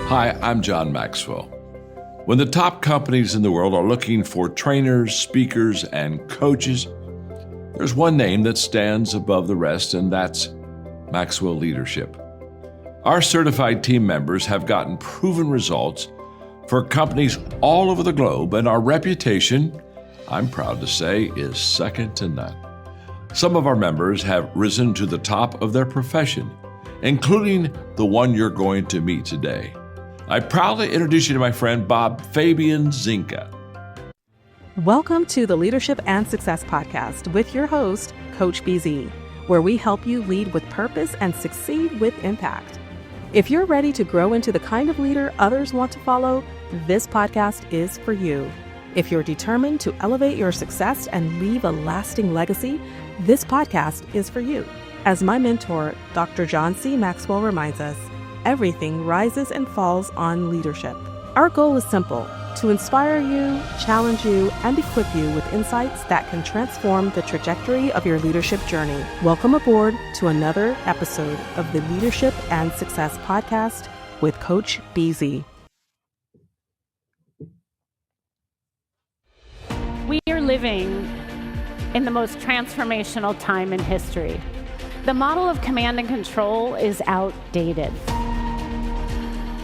Hi, I'm John Maxwell. When the top companies in the world are looking for trainers, speakers, and coaches, there's one name that stands above the rest, and that's Maxwell Leadership. Our certified team members have gotten proven results for companies all over the globe, and our reputation, I'm proud to say, is second to none. Some of our members have risen to the top of their profession, including the one you're going to meet today. I proudly introduce you to my friend Bob Fabian Zinka. Welcome to the Leadership and Success Podcast with your host, Coach BZ, where we help you lead with purpose and succeed with impact. If you're ready to grow into the kind of leader others want to follow, this podcast is for you. If you're determined to elevate your success and leave a lasting legacy, this podcast is for you. As my mentor, Dr. John C. Maxwell reminds us, everything rises and falls on leadership. Our goal is simple: to inspire you, challenge you, and equip you with insights that can transform the trajectory of your leadership journey. Welcome aboard to another episode of the Leadership and Success Podcast with Coach BZ. We are living in the most transformational time in history. The model of command and control is outdated.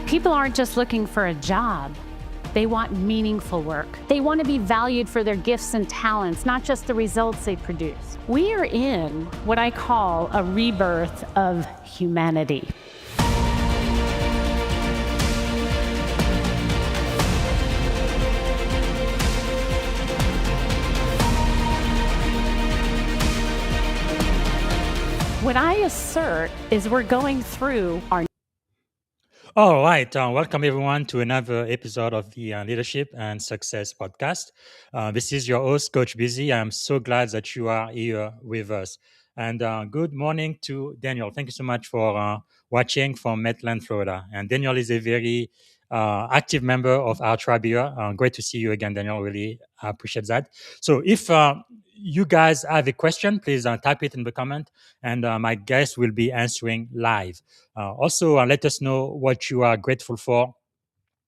People aren't just looking for a job. They want meaningful work. They want to be valued for their gifts and talents, not just the results they produce. We are in what I call a rebirth of humanity. What I assert is we're going through our... All right. Welcome, everyone, to another episode of the Leadership and Success Podcast. This is your host, Coach Busy. I'm so glad that you are here with us. And good morning to Daniel. Thank you so much for watching from Maitland, Florida. And Daniel is a very active member of our tribe here. Great to see you again, Daniel. Really appreciate that. So if you guys have a question, please type it in the comment, and my guest will be answering live. Also, let us know what you are grateful for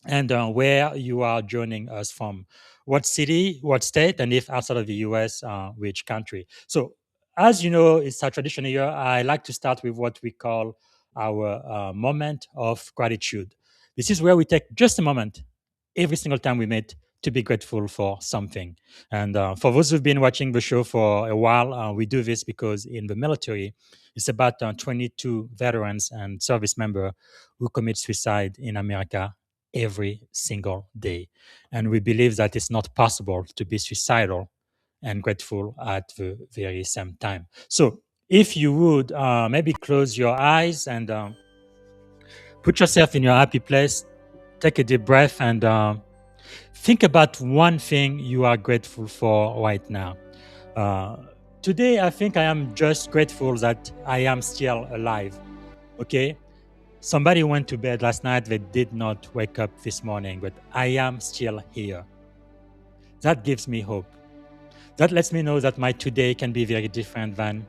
and where you are joining us from. What city, what state, and if outside of the US, which country. So, as you know, it's our tradition here. I like to start with what we call our moment of gratitude. This is where we take just a moment every single time we meet to be grateful for something. And for those who've been watching the show for a while, we do this because in the military, it's about 22 veterans and service members who commit suicide in America every single day. And we believe that it's not possible to be suicidal and grateful at the very same time. So if you would maybe close your eyes and put yourself in your happy place, take a deep breath, and think about one thing you are grateful for right now. Today, I think I am just grateful that I am still alive. Okay? Somebody went to bed last night. They did not wake up this morning, but I am still here. That gives me hope. That lets me know that my today can be very different than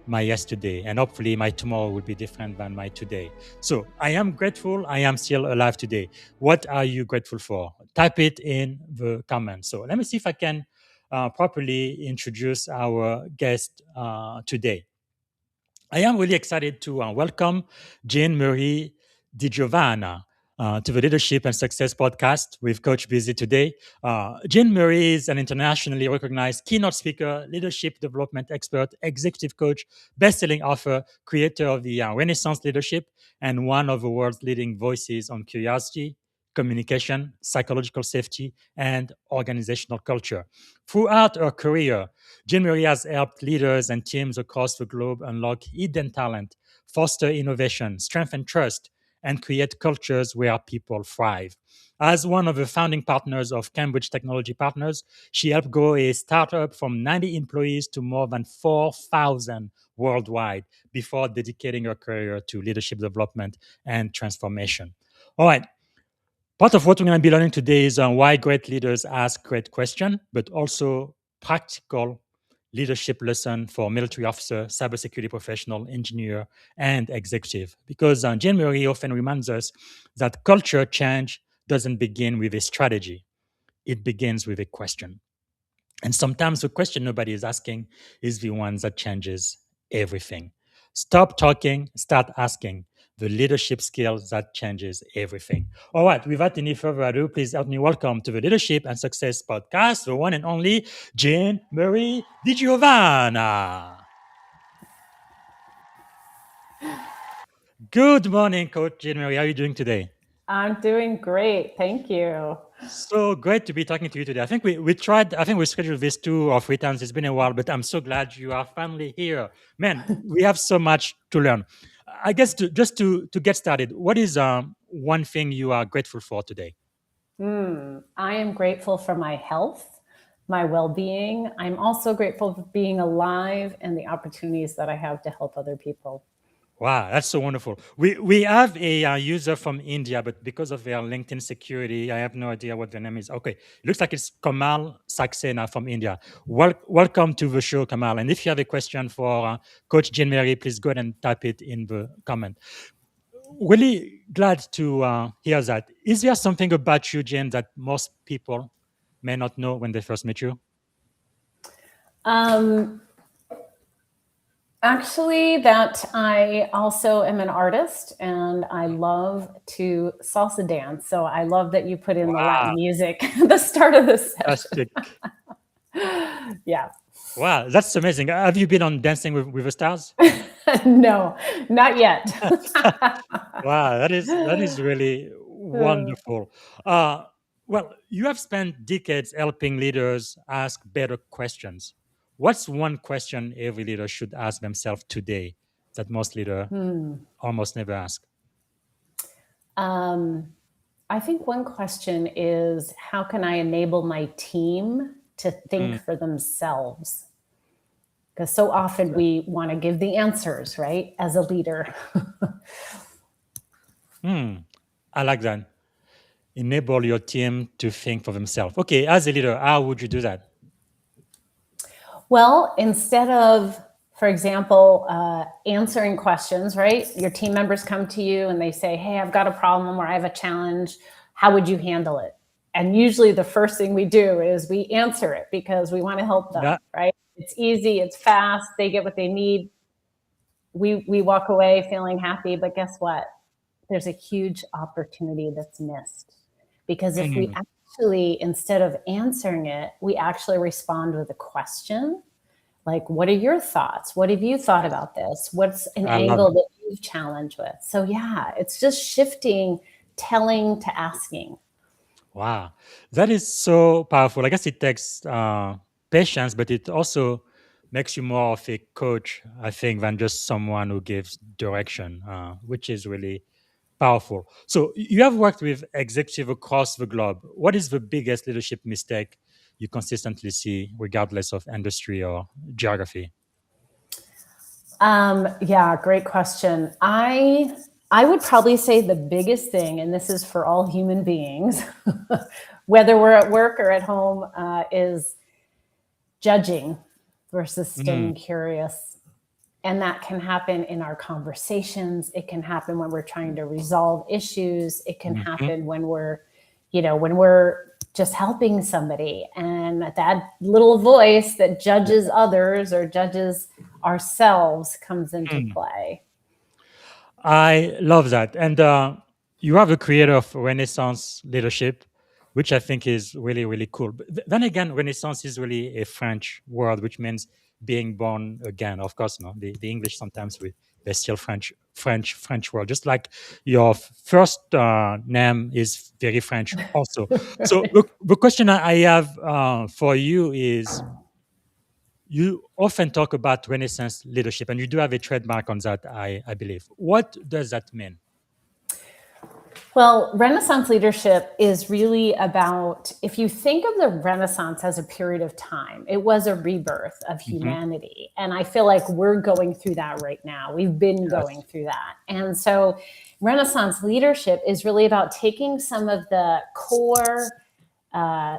my yesterday, and hopefully my tomorrow will be different than my today. So I am grateful I am still alive today. What are you grateful for? Type it in the comments. So let me see if I can properly introduce our guest today. I am really excited to welcome Jean Marie DiGiovanna to the Leadership and Success Podcast with Coach Busy today. Jean Marie is an internationally recognized keynote speaker, leadership development expert, executive coach, best-selling author, creator of the Renaissance Leadership, and one of the world's leading voices on curiosity, communication, psychological safety, and organizational culture. Throughout her career, Jeanmarie has helped leaders and teams across the globe unlock hidden talent, foster innovation, strengthen trust, and create cultures where people thrive. As one of the founding partners of Cambridge Technology Partners, she helped grow a startup from 90 employees to more than 4,000 worldwide before dedicating her career to leadership development and transformation. All right. Part of what we're going to be learning today is why great leaders ask great questions, but also practical leadership lesson for military officer, cybersecurity professional, engineer, and executive. Because Jean-Marie often reminds us that culture change doesn't begin with a strategy, it begins with a question. And sometimes the question nobody is asking is the one that changes everything. Stop talking, start asking. The leadership skill that changes everything. All right, without any further ado, please help me welcome to the Leadership and Success Podcast, the one and only Jean Marie DiGiovanna. Good morning, Coach Jean Marie. How are you doing today? I'm doing great. Thank you. So great to be talking to you today. I think we scheduled this 2 or 3 times. It's been a while, but I'm so glad you are finally here. Man, we have so much to learn. I guess to get started, what is one thing you are grateful for today? I am grateful for my health, my well-being. I'm also grateful for being alive and the opportunities that I have to help other people. Wow, that's so wonderful. We have a user from India, but because of their LinkedIn security, I have no idea what their name is. Okay, it looks like it's Kamal Saxena from India. Welcome to the show, Kamal. And if you have a question for Coach Jean-Marie, please go ahead and type it in the comment. Really glad to hear that. Is there something about you, Jen, that most people may not know when they first meet you? Actually, that I also am an artist and I love to salsa dance. So I love that you put in the Latin music at the start of this session. Yeah. Wow, that's amazing. Have you been on Dancing with the Stars? No, not yet. Wow, that is really wonderful. Well, you have spent decades helping leaders ask better questions. What's one question every leader should ask themselves today that most leaders almost never ask? I think one question is, how can I enable my team to think for themselves? Because so often we want to give the answers, right, as a leader. I like that. Enable your team to think for themselves. Okay, as a leader, how would you do that? Well, instead of, for example, answering questions, right? Your team members come to you and they say, hey, I've got a problem or I have a challenge. How would you handle it? And usually the first thing we do is we answer it because we want to help them, right? It's easy, it's fast, they get what they need. We walk away feeling happy, but guess what? There's a huge opportunity that's missed. Because if we actually, instead of answering it, we actually respond with a question. Like, what are your thoughts? What have you thought about this? What's an angle that you've challenged with? So yeah, it's just shifting telling to asking. Wow, that is so powerful. I guess it takes patience, but it also makes you more of a coach, I think, than just someone who gives direction, which is really powerful. So you have worked with executives across the globe. What is the biggest leadership mistake you consistently see, regardless of industry or geography? Yeah, great question. I would probably say the biggest thing, and this is for all human beings, whether we're at work or at home, is judging versus staying curious. And that can happen in our conversations. It can happen when we're trying to resolve issues. It can happen when we're just helping somebody. And that little voice that judges others or judges ourselves comes into play. I love that. And you are the creator of Renaissance Leadership, which I think is really, really cool. But then again, Renaissance is really a French word, which means being born again. Of course, no, the English sometimes they're still French word. Just like your first name is very French also. So the question I have for you is, you often talk about Renaissance leadership, and you do have a trademark on that, I believe. What does that mean? Well, Renaissance leadership is really about, if you think of the Renaissance as a period of time, it was a rebirth of humanity. And I feel like we're going through that right now. We've been going through that. And so Renaissance leadership is really about taking some of the core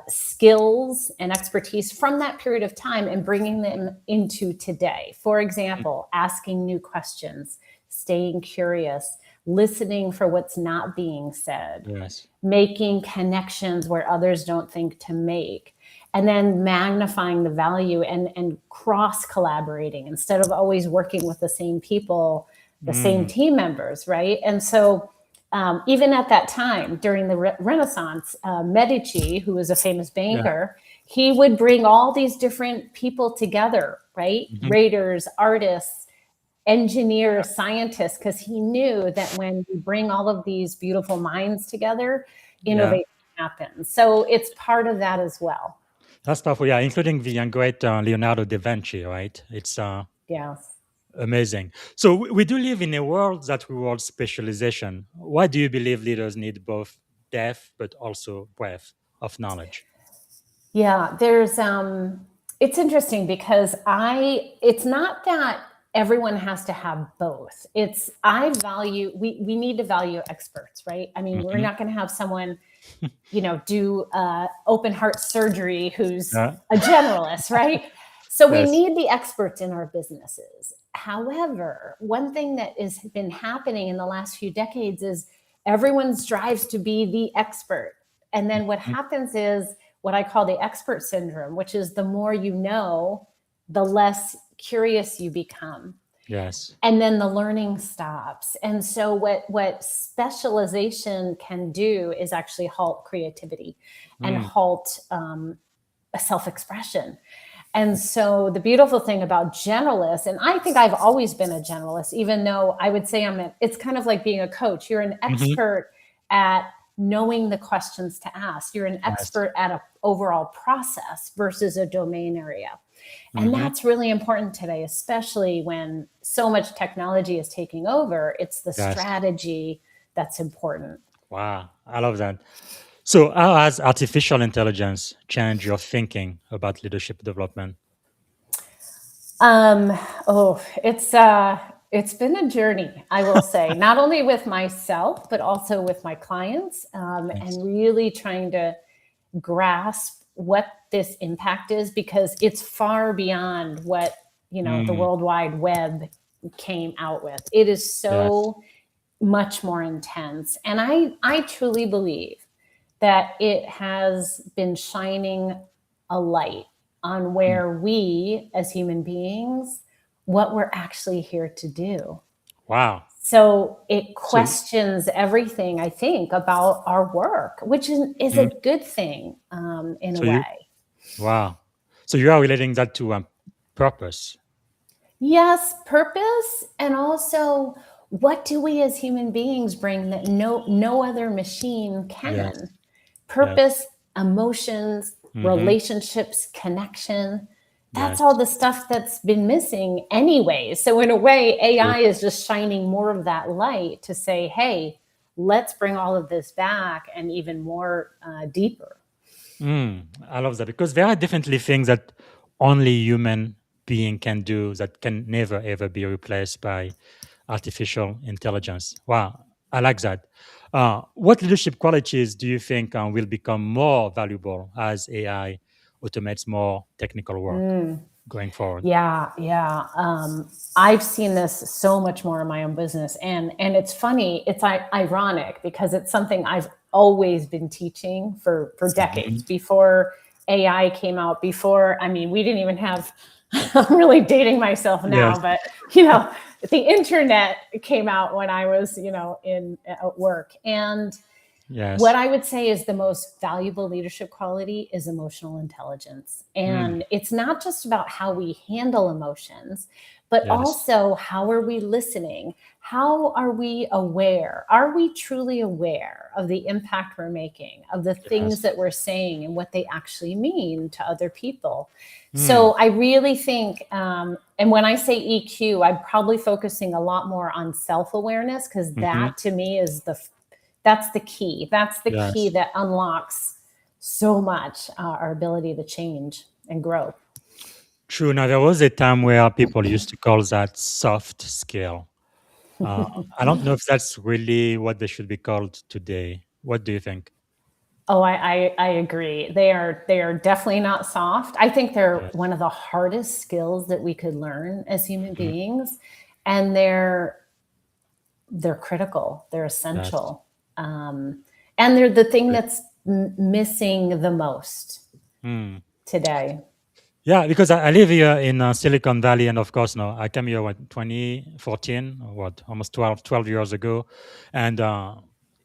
skills and expertise from that period of time and bringing them into today. For example, asking new questions, staying curious, listening for what's not being said, Yes. making connections where others don't think to make, and then magnifying the value and cross collaborating instead of always working with the same people, the same team members, right? And so even at that time during the Renaissance, Medici, who was a famous Yeah. banker, he would bring all these different people together, right? Raiders, artists, engineers, scientists, because he knew that when you bring all of these beautiful minds together, Yeah. innovation happens. So it's part of that as well. That's powerful. Yeah, including the great Leonardo da Vinci, right? It's Yes. amazing. So we do live in a world that rewards specialization. Why do you believe leaders need both depth but also breadth of knowledge? Yeah, there's it's interesting because it's not that everyone has to have both. It's I value we need to value experts, right? I mean, we're not going to have someone do open heart surgery who's Yeah. a generalist, right? So we Yes. need the experts in our businesses. However, one thing that has been happening in the last few decades is everyone strives to be the expert. And then what happens is what I call the expert syndrome, which is the more you know, the less curious you become. Yes. And then the learning stops. And so what specialization can do is actually halt creativity and halt self-expression. And so the beautiful thing about generalists, and I think I've always been a generalist, even though I would say it's kind of like being a coach. You're an expert at knowing the questions to ask. You're an expert at an overall process versus a domain area. And that's really important today, especially when so much technology is taking over. It's the Yes. strategy that's important. Wow, I love that. So, how has artificial intelligence changed your thinking about leadership development? It's been a journey, I will say, not only with myself, but also with my clients, and really trying to grasp what this impact is, because it's far beyond what, the World Wide Web came out with. It is so much more intense. And I truly believe that it has been shining a light on where we as human beings, what we're actually here to do. Wow. So it questions everything, I think, about our work, which is a good thing in a way. Wow. So you are relating that to purpose. Yes, purpose, and also what do we as human beings bring that no other machine can? Yes. Purpose, emotions, relationships, connection. That's Yes. all the stuff that's been missing anyway. So in a way, AI is just shining more of that light to say, hey, let's bring all of this back and even more deeper. I love that, because there are definitely things that only human being can do that can never ever be replaced by artificial intelligence. Wow, I like that. What leadership qualities do you think will become more valuable as AI automates more technical work going forward? Yeah. I've seen this so much more in my own business, and it's funny. It's ironic because it's something I've always been teaching for decades before AI came out. We didn't even have. I'm really dating myself now, but the internet came out when I was at work, and what I would say is the most valuable leadership quality is emotional intelligence. And it's not just about how we handle emotions, but also how are we listening? How are we aware? Are we truly aware of the impact we're making, of the things that we're saying and what they actually mean to other people? So I really think, and when I say EQ, I'm probably focusing a lot more on self-awareness, because that to me is that's the key. That's the key that unlocks so much our ability to change and grow. True. Now, there was a time where people used to call that soft skill. I don't know if that's really what they should be called today. What do you think? Oh, I agree. They are definitely not soft. I think they're Yes. one of the hardest skills that we could learn as human Mhm. beings, and they're critical. They're Yes. essential, and they're the thing Great. that's missing the most Mm. today. Yeah, because I live here in Silicon Valley, and of course, no, I came here what 2014, or what, almost 12 years ago, and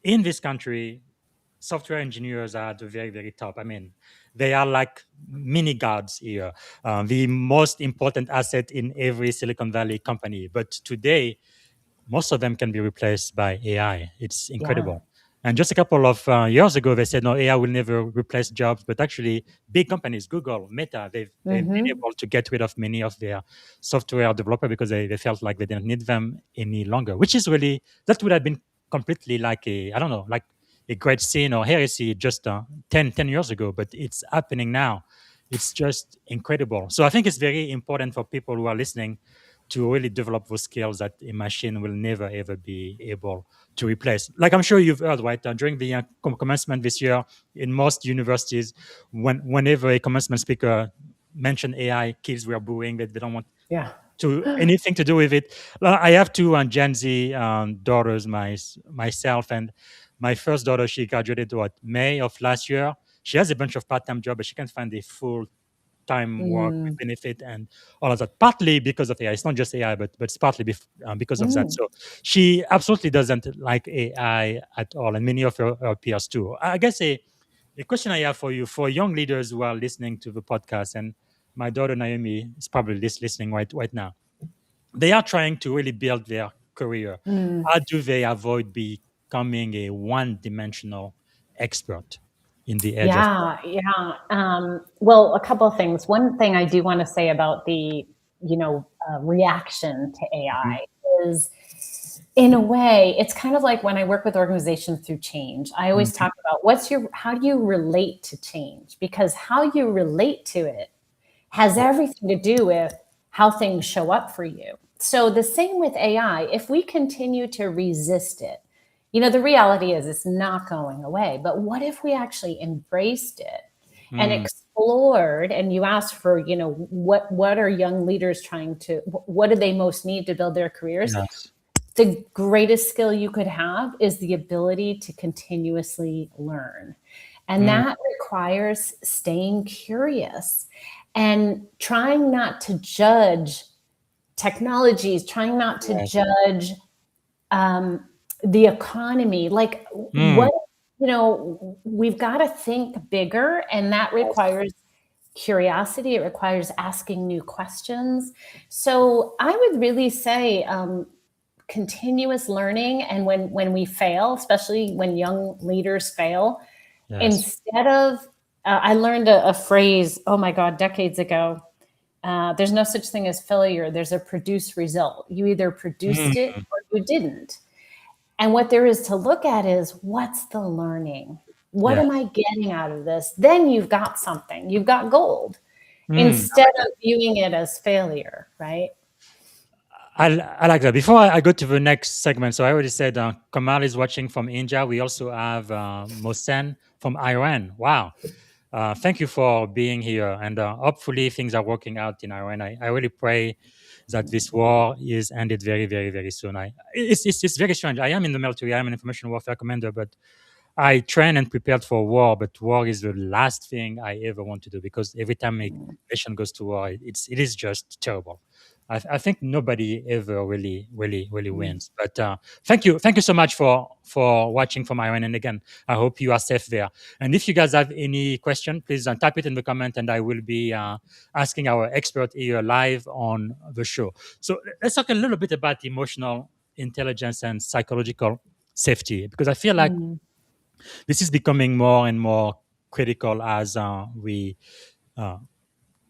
in this country, software engineers are at the very, very top. I mean, they are like mini gods here, the most important asset in every Silicon Valley company. But today, most of them can be replaced by AI. It's Yeah. incredible. And just a couple of years ago, they said, no, AI will never replace jobs. But actually, big companies, Google, Meta, they've been Mm-hmm. able to get rid of many of their software developers because they felt like they didn't need them any longer, which is really, that would have been completely like I don't know, like a great sin or heresy just 10 years ago. But it's happening now. It's just incredible. So I think it's very important for people who are listening to really develop those skills that a machine will never ever be able to replace. Like I'm sure you've heard, right? During the commencement this year, in most universities, whenever a commencement speaker mentioned AI, kids were booing that they don't want Yeah. to anything to do with it. I have two Gen Z daughters myself, and my first daughter, she graduated what May of last year. She has a bunch of part-time job, but she can't find a full time work with Mm. benefit and all of that. Partly because of AI. It's not just AI, but it's partly because of that. Mm. So she absolutely doesn't like AI at all, and many of her peers too. I guess a question I have for you, for young leaders who are listening to the podcast, and my daughter Naomi is probably listening right now. They are trying to really build their career. Mm. How do they avoid becoming a one-dimensional expert in the edge of Yeah, yeah. Well, a couple of things. One thing I do want to say about the, reaction to Mhm. AI is, in a way, it's kind of like when I work with organizations through change. I always Mhm. talk about how do you relate to change? Because how you relate to it has Yeah. everything to do with how things show up for you. So the same with AI, if we continue to resist it, the reality is it's not going away. But what if we actually embraced it and Mm. explored, and you asked for, what are young leaders trying to, what do they most need to build their careers? Yes. The greatest skill you could have is the ability to continuously learn. And Mm. that requires staying curious and trying not to judge technologies, trying not to Yes. judge um, the economy. Like, Mm. we've got to think bigger, and that Yes. requires curiosity. It requires asking new questions. So I would really say, continuous learning. And when we fail, especially when young leaders fail, Yes. instead of I learned a phrase, oh my god, decades ago. There's no such thing as failure. There's a produced result. You either produced it Mm. or you didn't. And what there is to look at is, what's the learning? What am Yes. I getting out of this? Then you've got something. You've got gold, Mm. I instead like of that. viewing it as failure, right? I like that. Before I go to the next segment, so I already said Kamal is watching from India. We also have Mohsen from Iran. Wow. Thank you for being here. And hopefully things are working out in Iran. I really pray that this war is ended very, very, very soon. It's very strange. I am in the military. I am an information warfare commander, but I train and prepared for war, but war is the last thing I ever want to do because every time a nation goes to war, it is just terrible. I think nobody ever really wins. But thank you so much for watching from Iran. And again, I hope you are safe there. And if you guys have any question, please type it in the comment, and I will be asking our expert here live on the show. So let's talk a little bit about emotional intelligence and psychological safety because I feel like Mm. this is becoming more and more critical as we uh,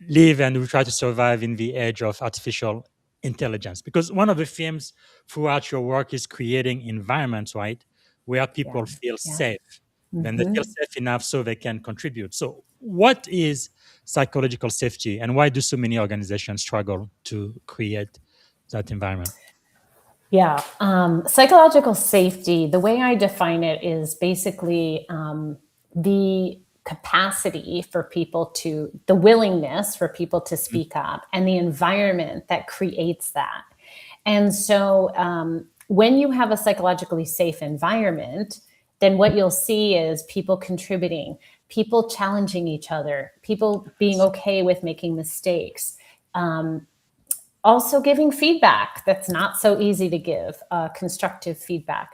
live and we try to survive in the age of artificial intelligence. Because one of the themes throughout your work is creating environments, right, where Yeah. people feel Yeah. safe. Then they feel Hmm. safe enough so they can contribute. So, what is psychological safety, and why do so many organizations struggle to create that environment? Yeah. Psychological safety, the way I define it is basically the capacity for people to, the willingness for people to speak up, and the environment that creates that. And so when you have a psychologically safe environment, then what you'll see is people contributing, people challenging each other, people being okay with making mistakes, also giving feedback that's not so easy to give, constructive feedback,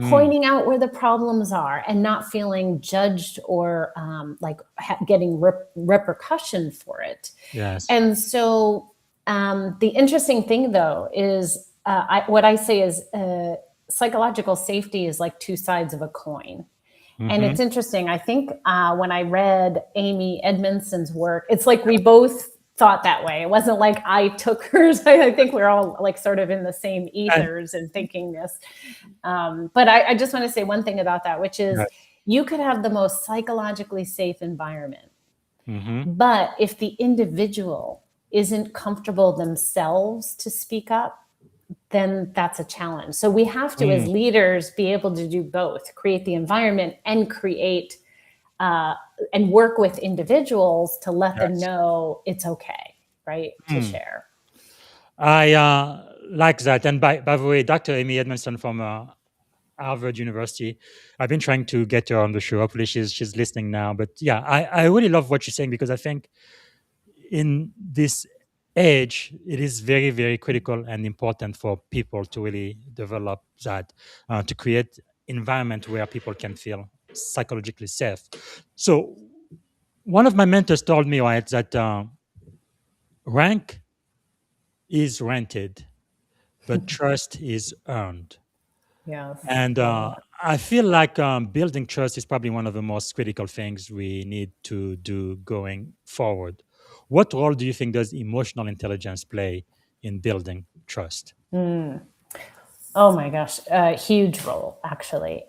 pointing out where the problems are and not feeling judged or getting repercussion for it. Yes. And so the interesting thing, though, is what I say is psychological safety is like two sides of a coin. And it's interesting. I think when I read Amy Edmondson's work, it's like we both thought that way. It wasn't like I took hers. I think we're all like sort of in the same ethers and thinking this. But I just want to say one thing about that, which is you could have the most psychologically safe environment. But if the individual isn't comfortable themselves to speak up, then that's a challenge. So we have to, as leaders, be able to do both, create the environment and create and work with individuals to let them know it's okay, right, to share. I like that. And by the way, Dr. Amy Edmondson from Harvard University, I've been trying to get her on the show. Hopefully she's listening now. But yeah, I really love what she's saying, because I think in this age, it is very, very critical and important for people to really develop that, to create environment where people can feel psychologically safe. So one of my mentors told me, right, that rank is rented, but trust is earned. Yes. And I feel like building trust is probably one of the most critical things we need to do going forward. What role do you think does emotional intelligence play in building trust? Oh my gosh, a huge role, actually.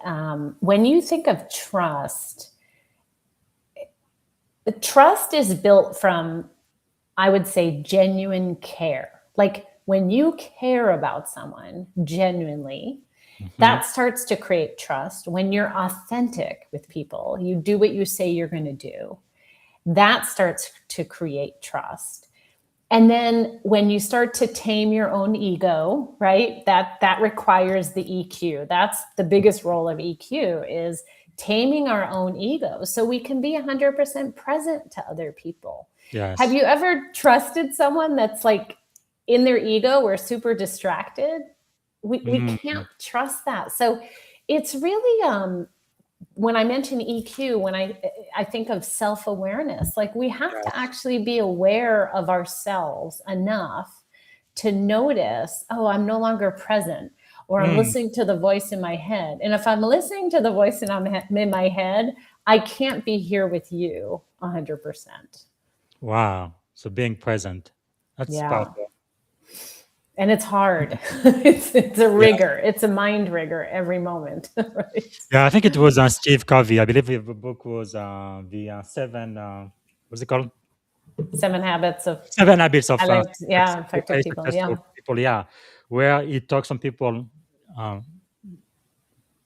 When you think of trust, trust is built from, I would say, genuine care. Like when you care about someone genuinely, that starts to create trust. When you're authentic with people, you do what you say you're going to do, that starts to create trust. And then when you start to tame your own ego, right, that requires the EQ. That's the biggest role of EQ, is taming our own ego so we can be 100% present to other people. Yes. Have you ever trusted someone that's like in their ego or super distracted? We can't trust that. So it's really, when I mention EQ, when I think of self-awareness, like we have to actually be aware of ourselves enough to notice, oh, I'm no longer present, or I'm listening to the voice in my head. And if I'm listening to the voice in my head, I can't be here with you 100%. Wow. So being present, that's powerful. And it's hard. It's a rigor. It's a mind rigor every moment. Right? Yeah, I think it was Steve Covey. I believe the book was the what's it called? 7 Habits of Effective people. People. Yeah, where he talks on people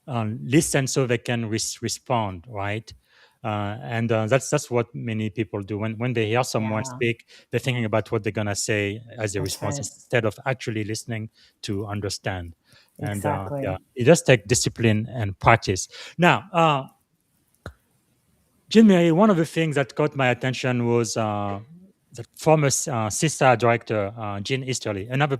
listen so they can respond, right? And that's what many people do when they hear someone speak. They're thinking about what they're gonna say as a response instead of actually listening to understand. And it does take discipline and practice. Now, Jeanmarie, one of the things that caught my attention was the former CISA director, Jean Easterly, another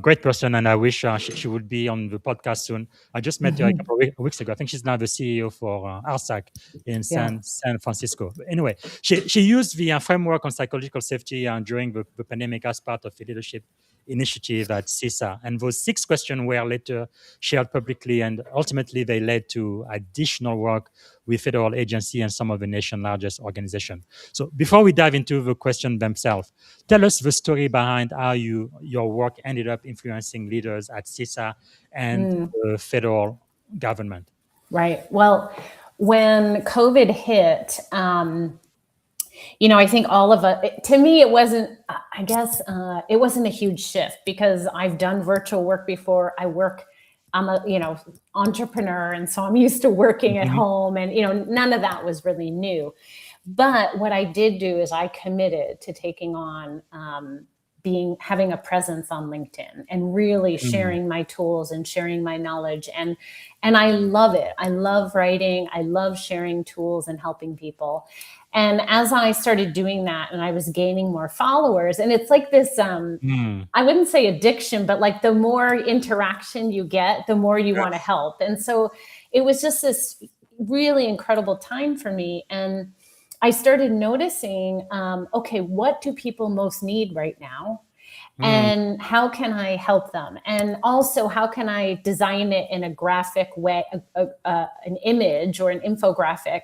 great person, and I wish she would be on the podcast soon. I just met her a couple of weeks ago. I think she's now the CEO for RSAC in San Francisco. But anyway, she used the framework on psychological safety during the pandemic as part of the leadership initiative at CISA. And those 6 questions were later shared publicly, and ultimately they led to additional work with federal agency and some of the nation's largest organizations. So before we dive into the questions themselves, tell us the story behind how your work ended up influencing leaders at CISA and the federal government. Right. Well, when COVID hit, I think all of it, to me, it wasn't, it wasn't a huge shift because I've done virtual work before. I work I'm a, entrepreneur. And so I'm used to working at Mhm. home, and, none of that was really new. But what I did do is I committed to taking on, having a presence on LinkedIn and really Mm. sharing my tools and sharing my knowledge. And I love it. I love writing. I love sharing tools and helping people. And as I started doing that, and I was gaining more followers, and it's like this, Mm. I wouldn't say addiction, but like the more interaction you get, the more you want to Yes. help. And so it was just this really incredible time for me. And I started noticing, okay, what do people most need right now? Mm. And how can I help them? And also, how can I design it in a graphic way, an image or an infographic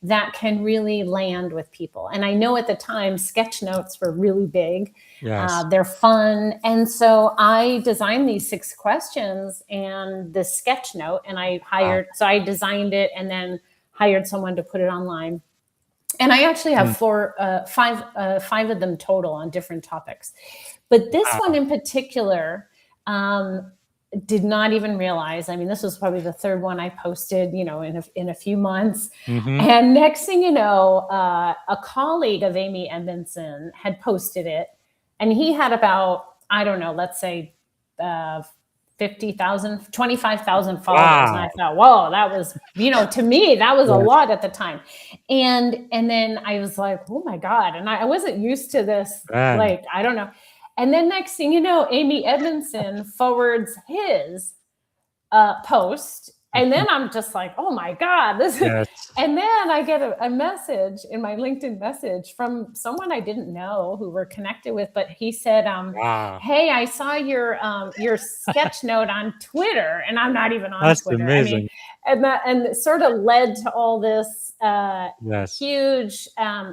that can really land with people? And I know at the time, sketch notes were really big. Yes. They're fun. And so I designed these 6 questions and this sketch note, and Wow. I designed it and then hired someone to put it online. And I actually have Mm. five of them total on different topics. But this one Wow. in particular, um, did not even realize. I mean, this was probably the third one I posted, in a few months. Mhm. And next thing you know, a colleague of Amy Edmondson had posted it, and he had about, I don't know, let's say, uh, 50,000, 25,000 followers. And Wow. I thought, whoa, that was, to me, that was a Yes. lot at the time. And then I was like, oh my God. And I wasn't used to this, Man. like, I don't know. And then next thing you know, Amy Edmondson forwards his post. And Mhm. then I'm just like, oh my God, this is, Yes. and then I get a message in my LinkedIn message from someone I didn't know who we're connected with, but he said, Wow. hey, I saw your sketch note on Twitter, and I'm not even on That's Twitter. I mean, amazing. and it sort of led to all this Yes. huge,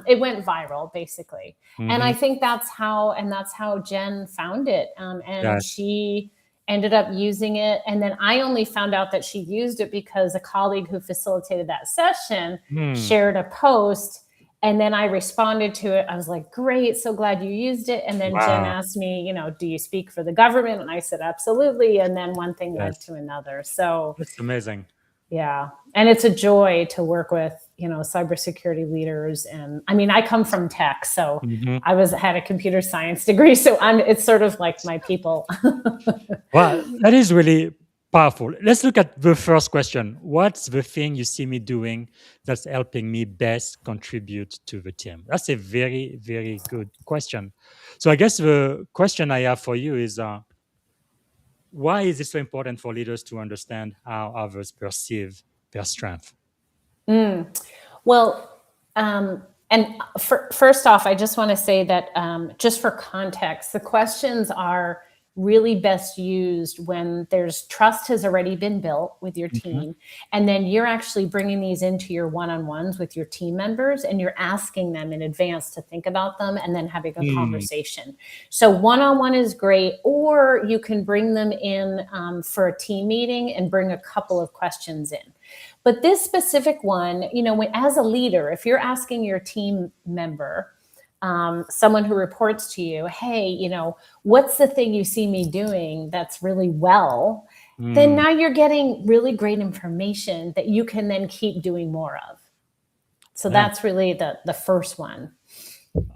it went viral basically. And I Mhm. think that's how Jen found it. And Yes. she ended up using it. And then I only found out that she used it because a colleague who facilitated that session Mm. shared a post. And then I responded to it. I was like, great, so glad you used it. And then Jen Wow. asked me, do you speak for the government? And I said, absolutely. And then one thing led Yes. to another. So That's amazing. yeah. And it's a joy to work with, cybersecurity leaders. And I mean, I come from tech, so Mhm. had a computer science degree. So it's sort of like my people. Well, that is really powerful. Let's look at the first question. What's the thing you see me doing that's helping me best contribute to the team? That's a very, very good question. So I guess the question I have for you is why is it so important for leaders to understand how others perceive their strength? Mm. Well, and first off, I just want to say that, just for context, the questions are really best used when there's trust has already been built with your Mhm. team. And then you're actually bringing these into your one-on-ones with your team members, and you're asking them in advance to think about them and then having a Mm. conversation. So one-on-one is great, or you can bring them in, for a team meeting and bring a couple of questions in. But this specific one, as a leader, if you're asking your team member, someone who reports to you, hey, what's the thing you see me doing that's really well? Then Mm. now you're getting really great information that you can then keep doing more of. So Yeah. that's really the first one.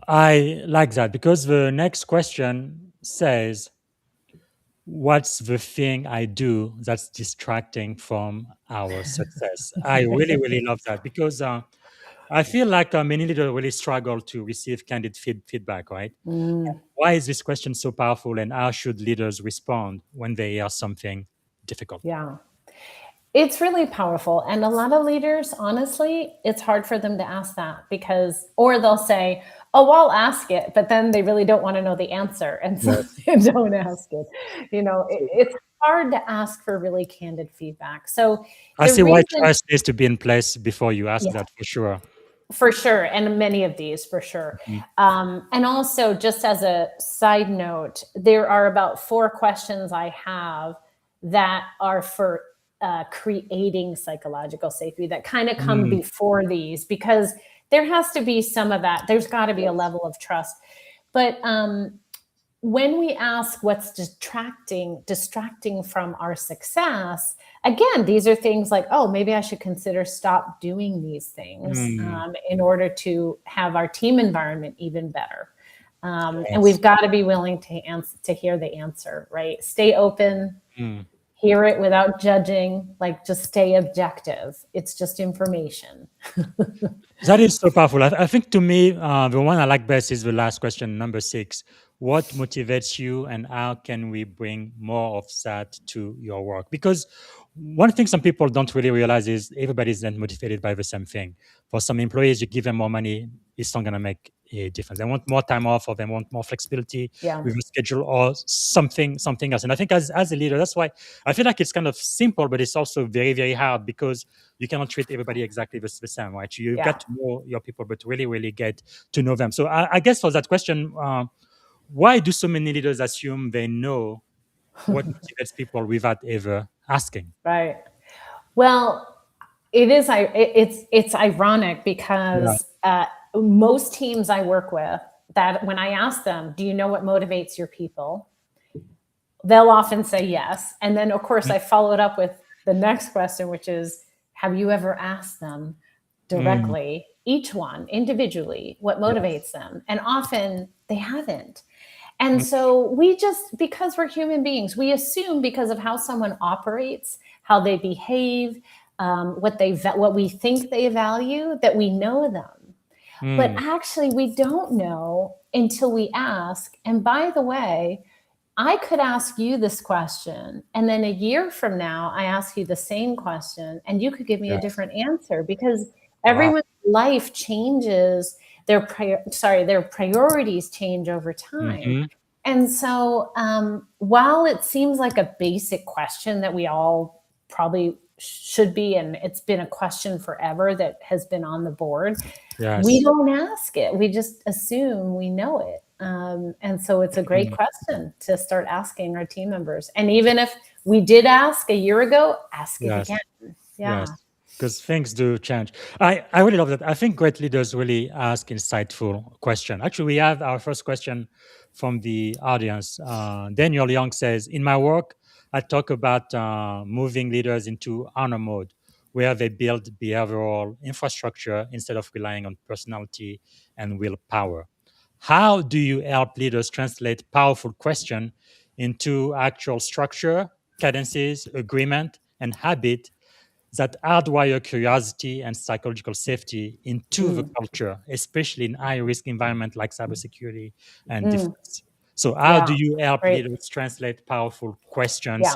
I like that because the next question says, what's the thing I do that's distracting from our success? I really, really love that because I feel like many leaders really struggle to receive candid feedback, right? Mm, Why is this question so powerful and how should leaders respond when they hear something difficult? yeah. It's really powerful. And a lot of leaders, honestly, it's hard for them to ask that or they'll say, oh, I'll ask it, but then they really don't want to know the answer. And so Yes. they don't ask it. It's hard to ask for really candid feedback. So I the see why reason, trust needs to be in place before you ask yeah, that for sure. for sure. And many of these for sure. Mhm. And also, just as a side note, there are about 4 questions I have that are for creating psychological safety that kind of come Mm. before these, because there has to be some of that. There's got to be a Yes. level of trust. But when we ask what's distracting from our success, again, these are things like, oh, maybe I should consider stop doing these things in order to have our team environment even better. And we've got to be willing to hear the answer, right? Stay open, hear it without judging, like just stay objective. It's just information. That is so powerful. I think to me, the one I like best is the last question, number 6. What motivates you, and how can we bring more of that to your work? Because one thing some people don't really realize is everybody's not motivated by the same thing. For some employees, you give them more money, it's not going to make a difference. They want more time off, or they want more flexibility Yeah. with the schedule, or something else. And I think as a leader, that's why I feel like it's kind of simple, but it's also very, very hard, because you cannot treat everybody exactly the same, right? You get to know your people, but really, really get to know them. So I guess for that question, why do so many leaders assume they know what motivates people without ever asking? Right. Well, it's ironic because most teams I work with, that when I ask them, do you know what motivates your people? They'll often say yes. And then, of course, I follow it up with the next question, which is, have you ever asked them directly, each one individually, what motivates them? And often they haven't. And so because we're human beings, we assume because of how someone operates, how they behave, what we think they value, that we know them. But actually, we don't know until we ask. And by the way, I could ask you this question, and then a year from now, I ask you the same question, and you could give me a different answer, because everyone's life changes. Their priorities change over time. And so while it seems like a basic question that we all probably should be, and it's been a question forever that has been on the board, we don't ask it. We just assume we know it. And so it's a great question to start asking our team members. And even if we did ask a year ago, ask it again. Yes, because things do change. I really love that. I think great leaders really ask insightful questions. Actually, we have our first question from the audience. Daniel Young says, in my work, I talk about moving leaders into honor mode, where they build behavioral infrastructure instead of relying on personality and willpower. How do you help leaders translate powerful question into actual structure, cadences, agreement, and habit that hardwire curiosity and psychological safety into the culture, especially in high-risk environment like cybersecurity and defense? So how do you help leaders translate powerful questions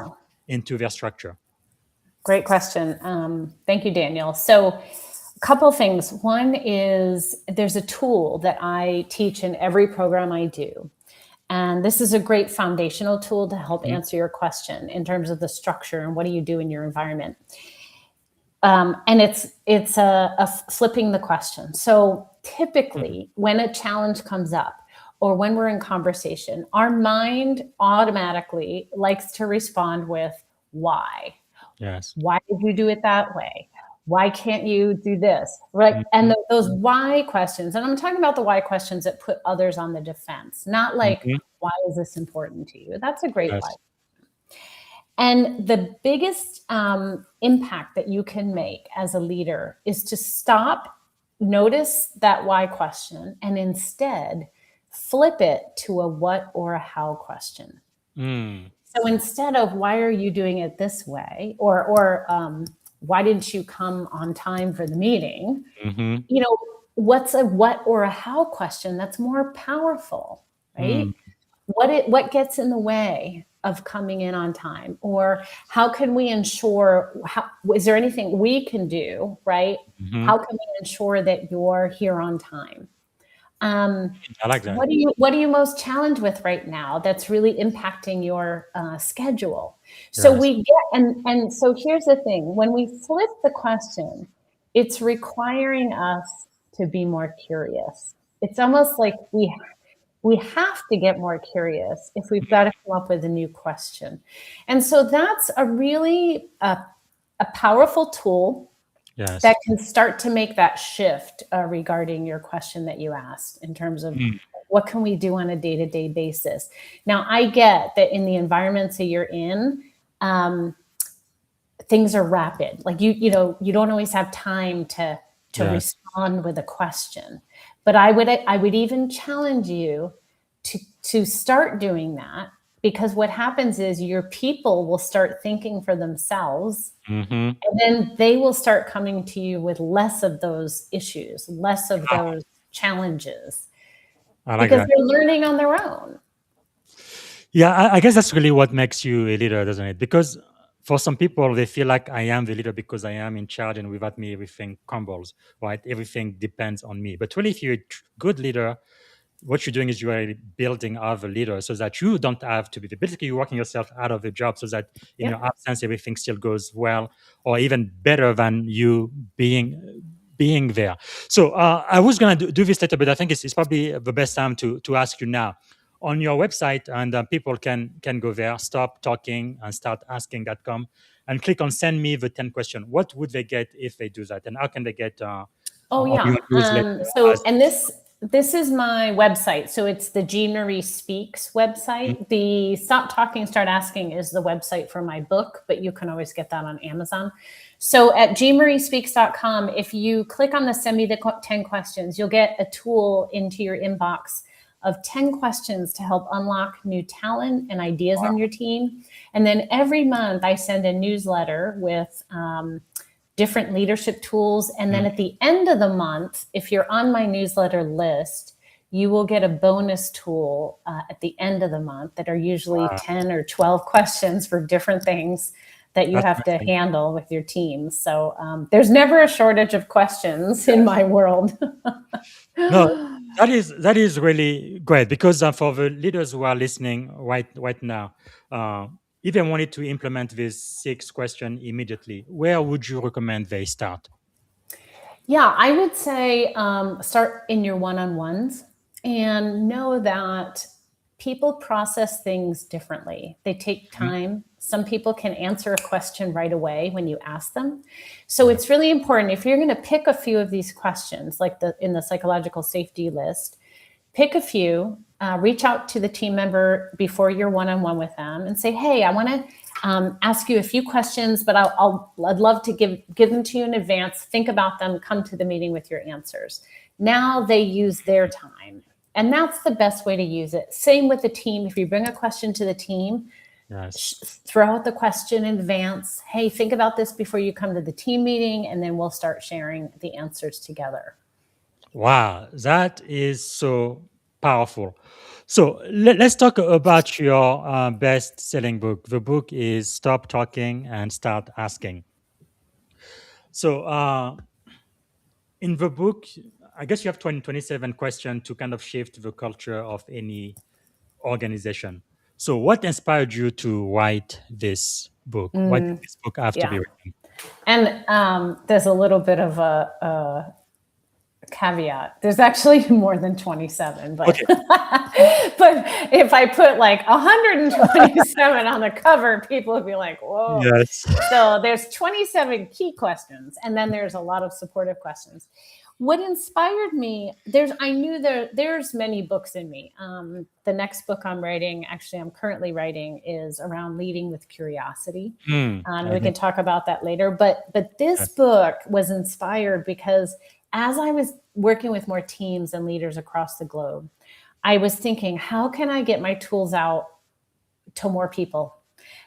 into their structure? Great question. Thank you, Daniel. So a couple of things. One is there's a tool that I teach in every program I do. And this is a great foundational tool to help answer your question in terms of the structure and what do you do in your environment. And it's a flipping the question. So typically when a challenge comes up or when we're in conversation, our mind automatically likes to respond with why. Yes. Why did you do it that way? Why can't you do this? Right. And those why questions, and I'm talking about the why questions that put others on the defense, not like, why is this important to you? That's a great why. And the biggest impact that you can make as a leader is to stop, notice that why question, and instead flip it to a what or a how question. So instead of why are you doing it this way, or why didn't you come on time for the meeting? You know, what's a what or a how question that's more powerful, right? What gets in the way of coming in on time? Or how can we ensure, is there anything we can do, right? How can we ensure that you're here on time? I like that. What are you most challenged with right now that's really impacting your schedule? So we get, and so here's the thing, when we flip the question, it's requiring us to be more curious. It's almost like we have to get more curious if we've got to come up with a new question. And so that's a really a powerful tool that can start to make that shift regarding your question that you asked in terms of What can we do on a day-to-day basis? Now, I get that in the environments that you're in, things are rapid. Like you don't always have time to respond with a question. But I would even challenge you to start doing that, because what happens is your people will start thinking for themselves, and then they will start coming to you with less of those issues, less of those challenges, because they're learning on their own. Yeah, I guess that's really what makes you a leader, doesn't it? Because for some people, they feel like I am the leader because I am in charge, and without me, everything crumbles, right? Everything depends on me. But really, if you're a good leader, what you're doing is you are building other leaders so that you don't have to be basically you're working yourself out of the job, so that in your absence everything still goes well, or even better than you being there. So I was going to do this later, but I think it's probably the best time to ask you now. On your website, and people can go there, StopTalking and StartAsking.com, and click on send me the 10 question. What would they get if they do that, and how can they get your newsletter? This is my website. So it's the Jean Marie Speaks website. The Stop Talking, Start Asking is the website for my book, but you can always get that on Amazon. So at jeanmariespeaks.com, if you click on the send me the 10 questions, you'll get a tool into your inbox of 10 questions to help unlock new talent and ideas on your team. And then every month I send a newsletter with different leadership tools. And then at the end of the month, if you're on my newsletter list, you will get a bonus tool at the end of the month that are usually 10 or 12 questions for different things that you have to handle with your team. So there's never a shortage of questions in my world. No, that is really great, because for the leaders who are listening right now, if they wanted to implement this 6 question immediately, where would you recommend they start? Yeah, I would say start in your one-on-ones, and know that people process things differently. They take time. Some people can answer a question right away when you ask them. So it's really important, if you're going to pick a few of these questions, like in the psychological safety list, pick a few, reach out to the team member before you're one-on-one with them and say, hey, I want to ask you a few questions, but I'd love to give them to you in advance. Think about them, come to the meeting with your answers. Now they use their time. And that's the best way to use it. Same with the team. If you bring a question to the team, throw out the question in advance. Hey, think about this before you come to the team meeting, and then we'll start sharing the answers together. Wow, that is so powerful. So let's talk about your best-selling book. The book is Stop Talking and Start Asking. So in the book, I guess you have 27 questions to kind of shift the culture of any organization. So what inspired you to write this book? Why did this book have to be written? And there's a little bit of a caveat. There's actually more than 27, but but if I put like 127 on the cover, people would be like, whoa. Yes. So there's 27 key questions, and then there's a lot of supportive questions. What inspired me, I knew there's many books in me. The next book I'm currently writing, is around leading with curiosity. We can talk about that later. But this book was inspired because as I was working with more teams and leaders across the globe, I was thinking, how can I get my tools out to more people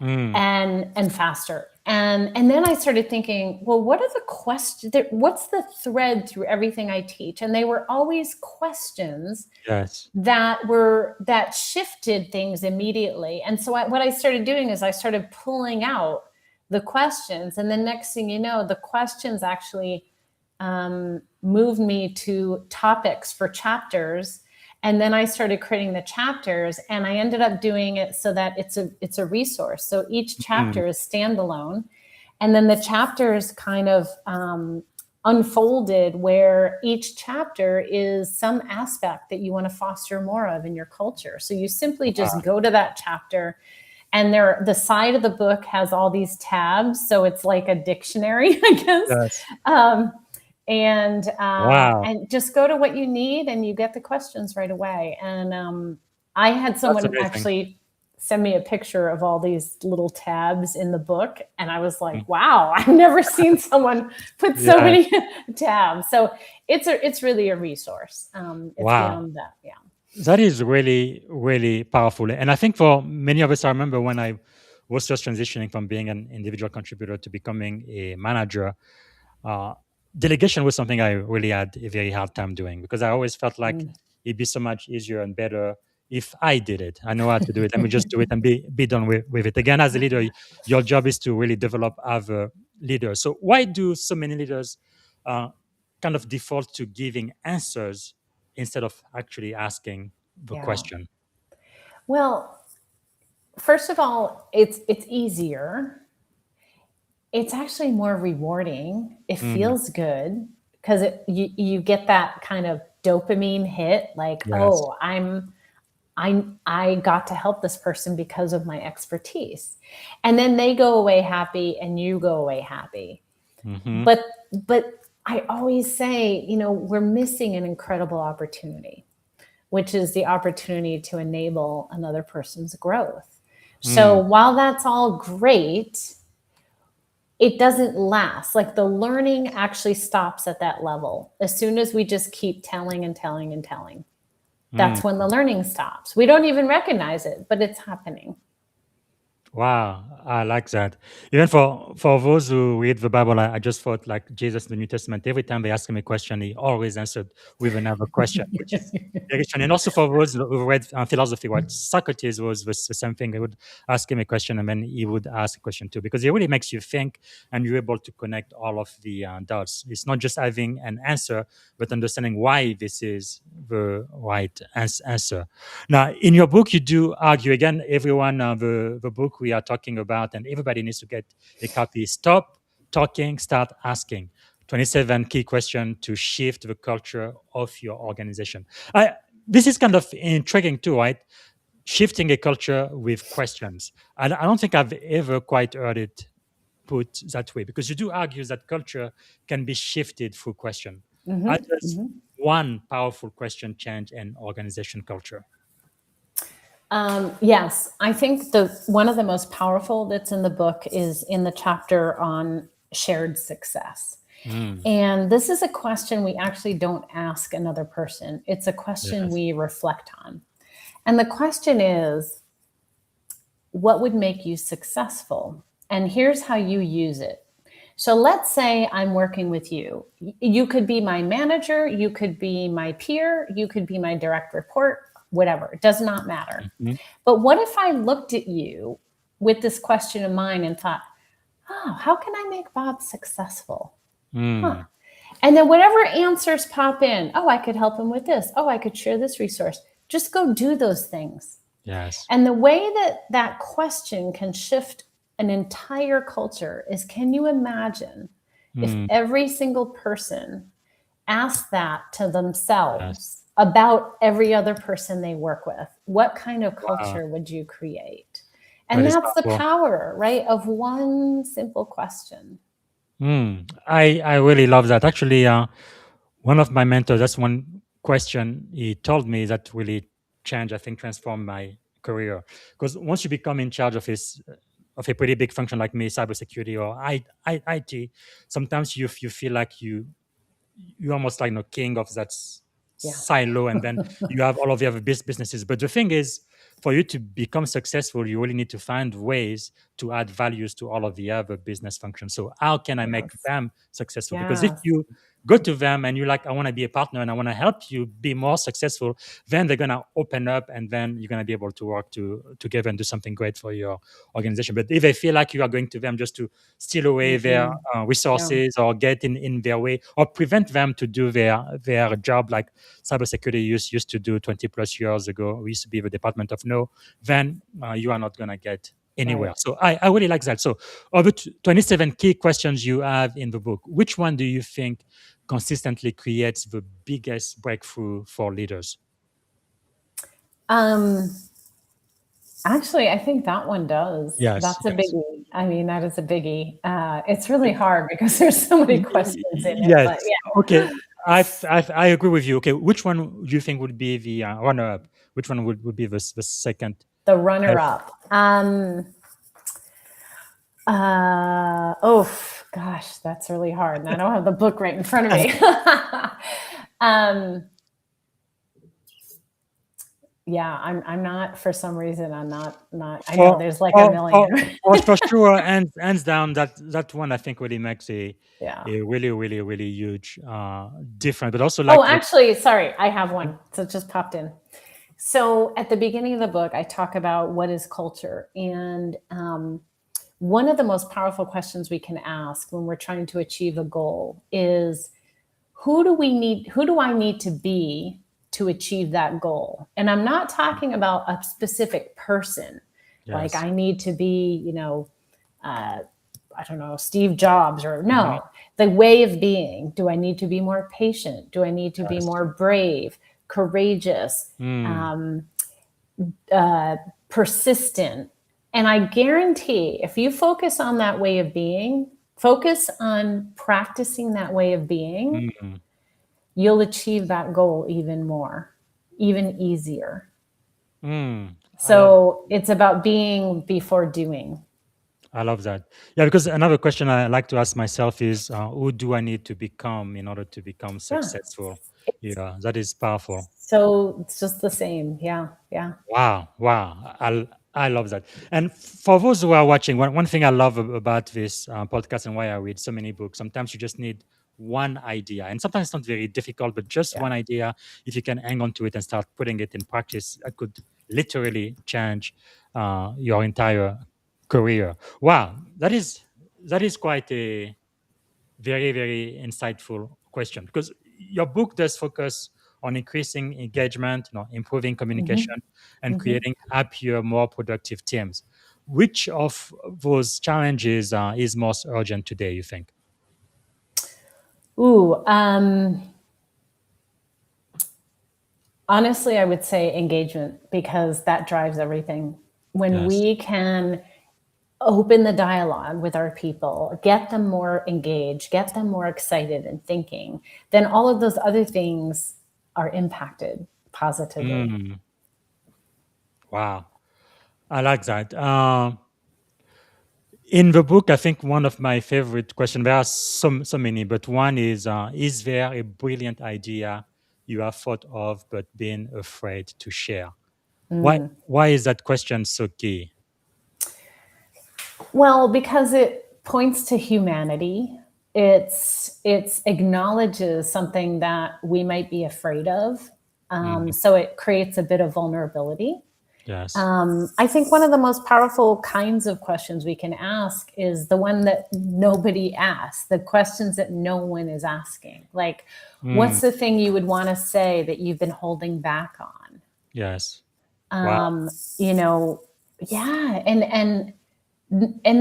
and faster? And then I started thinking, well, what are the questions? What's the thread through everything I teach? And they were always questions that shifted things immediately. And so what I started doing is I started pulling out the questions, and the next thing you know, the questions actually moved me to topics for chapters. And then I started creating the chapters, and I ended up doing it so that it's a resource. So each chapter is standalone. And then the chapters kind of unfolded, where each chapter is some aspect that you want to foster more of in your culture. So you simply just go to that chapter, and the side of the book has all these tabs. So it's like a dictionary, I guess. Wow, and just go to what you need, and you get the questions right away. And I had that's someone amazing. actually send me a picture of all these little tabs in the book, and I was Mm. like, wow, I've never seen someone put so Yeah. many tabs. So it's really a resource. It's Wow. beyond that. Yeah. That is really, really powerful. And I think for many of us, I remember when I was just transitioning from being an individual contributor to becoming a manager, uh, delegation was something I really had a very hard time doing because I always felt like Mm. it'd be so much easier and better if I did it. I know how to do it. Let me just do it and be done with it. Again, as a leader, your job is to really develop other leaders. So why do so many leaders uh, kind of default to giving answers instead of actually asking the Yeah. question? Well, first of all, it's easier. It's actually more rewarding. It Mm, feels good because you get that kind of dopamine hit, like, yes. oh, I got to help this person because of my expertise. And then they go away happy and you go away happy. Hmm. But I always say, we're missing an incredible opportunity, which is the opportunity to enable another person's growth. So Mm, while that's all great, it doesn't last. Like the learning actually stops at that level. As soon as we just keep telling and telling and telling, mm. that's when the learning stops. We don't even recognize it, but it's happening. Wow, I like that. Even for those who read the Bible, I just thought like Jesus in the New Testament, every time they asked him a question, he always answered with another question, which is very strange. And also for those who read philosophy, what Socrates was the same thing. They would ask him a question and then he would ask a question too, because it really makes you think and you're able to connect all of the dots. It's not just having an answer, but understanding why this is the right answer. Now, in your book, you do argue again, everyone, the book we are talking about, and everybody needs to get a copy. Stop talking, start asking. 27 key questions to shift the culture of your organization. This is kind of intriguing too, right? Shifting a culture with questions. I don't think I've ever quite heard it put that way because you do argue that culture can be shifted through question. How Hmm. does Hmm. one powerful question change an organization culture? Yes, I think the one of the most powerful that's in the book is in the chapter on shared success. Mm, And this is a question we actually don't ask another person. It's a question yes. we reflect on. And the question is, what would make you successful? And here's how you use it. So let's say I'm working with you. You could be my manager, you could be my peer, you could be my direct report, whatever. It does not matter. Mhm. But what if I looked at you with this question in mind and thought, oh, how can I make Bob successful? Huh. Mm, And then whatever answers pop in, oh, I could help him with this. Oh, I could share this resource. Just go do those things. yes. And the way that that question can shift an entire culture is, can you imagine if Mm, every single person asked that to yes. themselves about every other person they work with? What kind of Wow. culture would you create? That And is that's the powerful. power, right, of one simple question. I really love that. Actually, one of my mentors, that's one question he told me that really changed, I think, transformed my career. Because once you become in charge of a pretty big function like me, cybersecurity or IT, sometimes you feel like you're almost like king of that Yeah. silo, and then you have all of the other businesses. But the thing is, for you to become successful, you really need to find ways to add values to all of the other business functions. So how can I make Yes. them successful? Because if Yes. you go to them and you're like, I want to be a partner and I want to help you be more successful, then they're gonna open up and then you're gonna be able to work together and do something great for your organization. But if they feel like you are going to them just to steal away their Mm-mm. Yeah. resources or get in their way or prevent them to do their job like cybersecurity used to do 20 plus years ago. We used to be the Department of No. Then you are not going to get anywhere. Right. So I really like that. So of the 27 key questions you have in the book, which one do you think consistently creates the biggest breakthrough for leaders? Um, Actually, I think that one does. Yes, That's a yes. biggie. I mean, that is a biggie. It's really hard because there's so many questions in it, Yes. but yeah, Okay. I agree with you. Okay. Which one do you think would be the runner-up? Which one would be the second? the I- runner-up. Oh gosh, that's really hard. And I don't have the book right in front of me. Yeah, I'm not, for some reason, I'm not, I know For there's like a million. for sure, hands down, that one I think really makes Yeah. a really really really huge difference. But also Oh, like the actually, sorry, I have one. So it just popped in. So at the beginning of the book, I talk about what is culture. And one of the most powerful questions we can ask when we're trying to achieve a goal is, who do I need to be to achieve that goal? And I'm not talking about a specific person. Like yes. I need to be, I don't know, Steve Jobs, or Mhm. no, the way of being. Do I need to be more patient? Do I need to be Yes. more brave, courageous, Mm. persistent? And I guarantee if you focus on that way of being, focus on practicing that way of being, Mm. you'll achieve that goal even more, even easier. Mm. So it's about being before doing. I love that. Yeah, because another question I like to ask myself is, who do I need to become in order to become Yeah. successful? Yeah, that is powerful. So it's just the same. Yeah. Yeah. Wow, wow. I love that. And for those who are watching, one thing I love about this podcast and why I read so many books, sometimes you just need one idea. And sometimes it's not very difficult, but just Yeah. one idea, if you can hang on to it and start putting it in practice, that could literally change your entire career. Wow, that is quite a very, very insightful question, because your book does focus on increasing engagement, improving Mm-hmm. communication, and Mm-hmm. creating happier, more productive teams. Which of those challenges is most urgent today, you think? Ooh, honestly, I would say engagement, because that drives everything. When Yes. we can open the dialogue with our people, get them more engaged, get them more excited and thinking, then all of those other things are impacted positively. Mm, wow. I like that. In the book, I think one of my favorite questions, there are so many, but one is there a brilliant idea you have thought of but been afraid to share? Why is that question so key? Well, because it points to humanity. It's acknowledges something that we might be afraid of. Mm, So it creates a bit of vulnerability. yes. I think one of the most powerful kinds of questions we can ask is the one that nobody asks, the questions that no one is asking. Like, Mm, what's the thing you would want to say that you've been holding back on? yes. Wow. Um, you know, yeah, and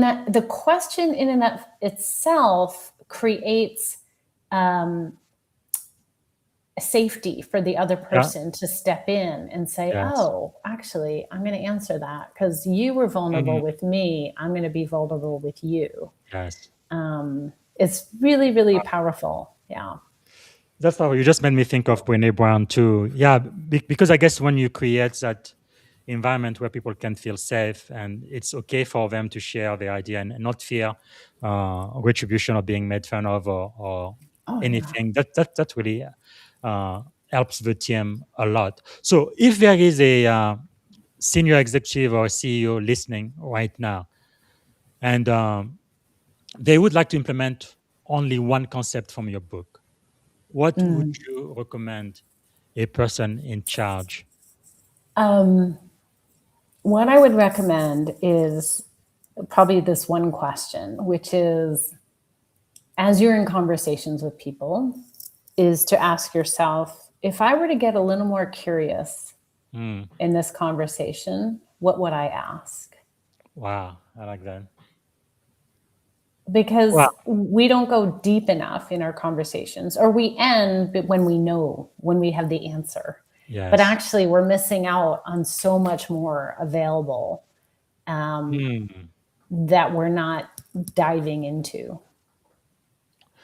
that the question in and of itself creates safety for the other Yeah. person to step in and say, Yes. oh, actually, I'm going to answer that because you were vulnerable Mhm, with me. I'm going to be vulnerable with you. yes. It's really, really powerful. Yeah. That's how you just made me think of Brene Brown too. Yeah, because I guess when you create that environment where people can feel safe and it's okay for them to share their idea and not fear retribution or being made fun of or Oh, yeah. anything, that really uh, helps the team a lot. So if there is a senior executive or CEO listening right now, and they would like to implement only one concept from your book, what would Mm. you recommend a person in charge? Um, what I would recommend is probably this one question, which is, as you're in conversations with people, is to ask yourself, if I were to get a little more curious Mm, in this conversation, what would I ask? wow, I like that. Wow. Because we don't go deep enough in our conversations, or we end when we know, when we have the answer. but Yes. actually we're missing out on so much more available that we're not diving into.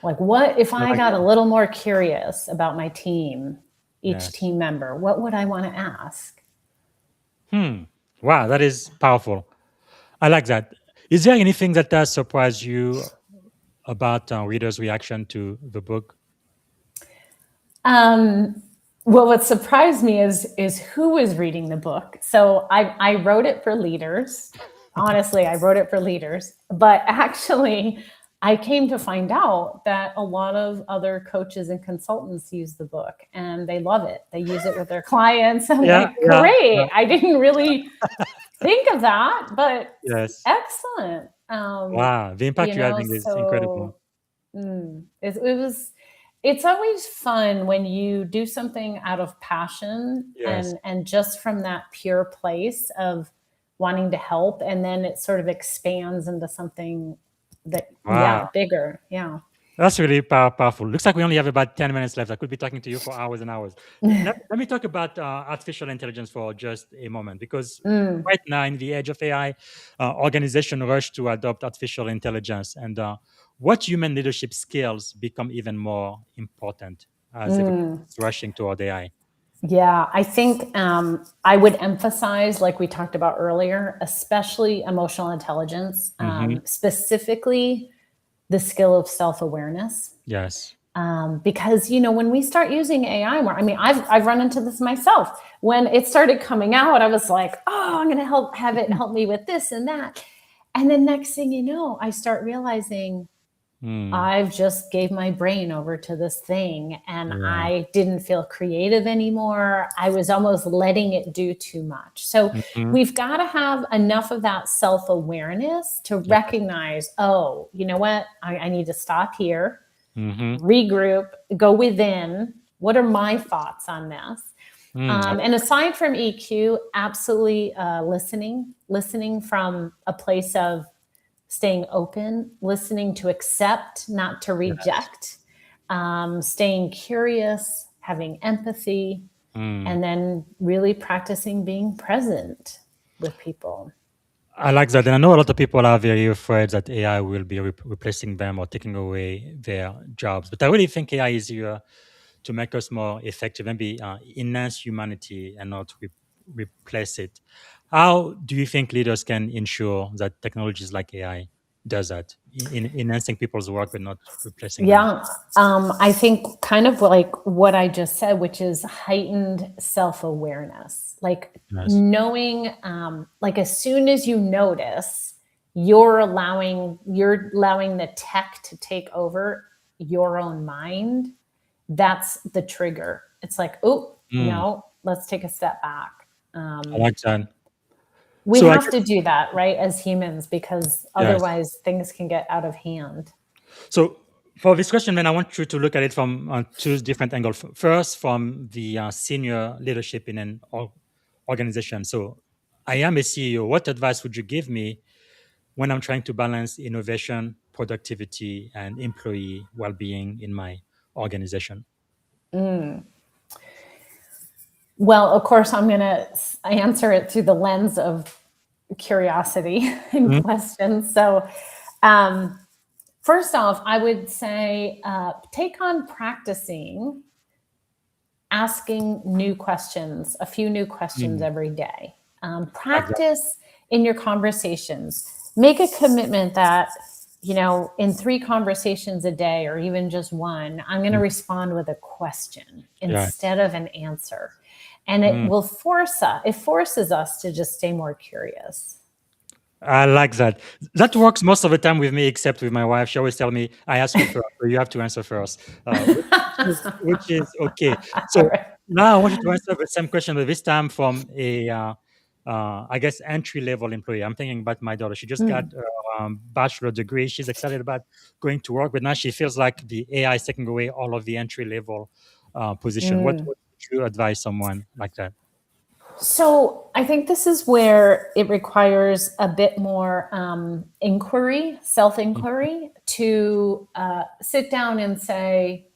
Like, what if I I like got a that. little more curious about my team, each Yes. team member? What would I want to ask? Wow, that is powerful. I like that. Is there anything that has surprised you about readers' reaction to the book? Well, what surprised me is who was reading the book. So I wrote it for leaders. Honestly, I wrote it for leaders, but actually I came to find out that a lot of other coaches and consultants use the book and they love it. They use it with their clients. I'm Yeah, like, yeah, yeah. great. I didn't really think of that, but Yes. excellent. Wow, the impact you're having is incredible. So it's always fun when you do something out of passion Yes. and just from that pure place of wanting to help, and then it sort of expands into something that, Wow. bigger. Yeah. That's really powerful. Looks like we only have about 10 minutes left. I could be talking to you for hours and hours. Let me talk about artificial intelligence for just a moment, because Mm, right now, in the age of AI, organizations rush to adopt artificial intelligence. And what human leadership skills become even more important as everybody's rushing toward AI? yeah, I think I would emphasize, like we talked about earlier, especially emotional intelligence, Hmm. specifically the skill of self awareness. Yes. Because when we start using AI more, I mean, I've run into this myself. When it started coming out, I was like, oh, I'm going to have it help me with this and that, and then next thing you know, I start realizing Mm, I've just gave my brain over to this thing, and yeah. I didn't feel creative anymore. I was almost letting it do too much. So Hmm. we've got to have enough of that self awareness to Yes. recognize, oh, you know what? I need to stop here, Hmm. regroup, go within. What are my thoughts on this? I like And aside from EQ, absolutely listening from a place of staying open, listening to accept, not to that. Yes. reject, staying curious, having empathy, Mm. and then really practicing being present with people. I like that. And I know a lot of people are very afraid that AI will be replacing them or taking away their jobs. But I really think AI is here to make us more effective and be enhance humanity and not replace it. How do you think leaders can ensure that technologies like AI does that, in enhancing people's work but not replacing them? Yeah, I think kind of like what I just said, which is heightened self awareness, like Yes. knowing, like as soon as you notice, you're allowing the tech to take over your own mind. That's the trigger. It's like, oh Mm, no, let's take a step back. I Um, like that. we So I have to guess do that, right, as humans, because yes. otherwise things can get out of hand. So for this question, man, I want you to look at it from two different angles. First, from the senior leadership in an organization. So I am a CEO. What advice would you give me when I'm trying to balance innovation, productivity, and employee well-being in my organization? Well, of course, I'm going to answer it through the lens of curiosity and Mhm. questions. So, um, first off, I would say take on practicing asking new questions, a few new questions Mm, every day. like that. Practice in your conversations. Make a commitment that, in 3 conversations a day or even just one, I'm going to Mm, respond with a question yes. instead of an answer. And it Mm. will it forces us to just stay more curious. I like that. That works most of the time with me, except with my wife. She always tell me, "I ask you first, so you have to answer first," which is okay. All So right. now I want you to answer the same question, but this time from a, I guess, entry level employee. I'm thinking about my daughter. She just got Mm, a bachelor degree. She's excited about going to work, but now she feels like the AI is taking away all of the entry level position. What mm. would you advise someone like that? So I think this is where it requires a bit more inquiry, self inquiry, to sit down and say,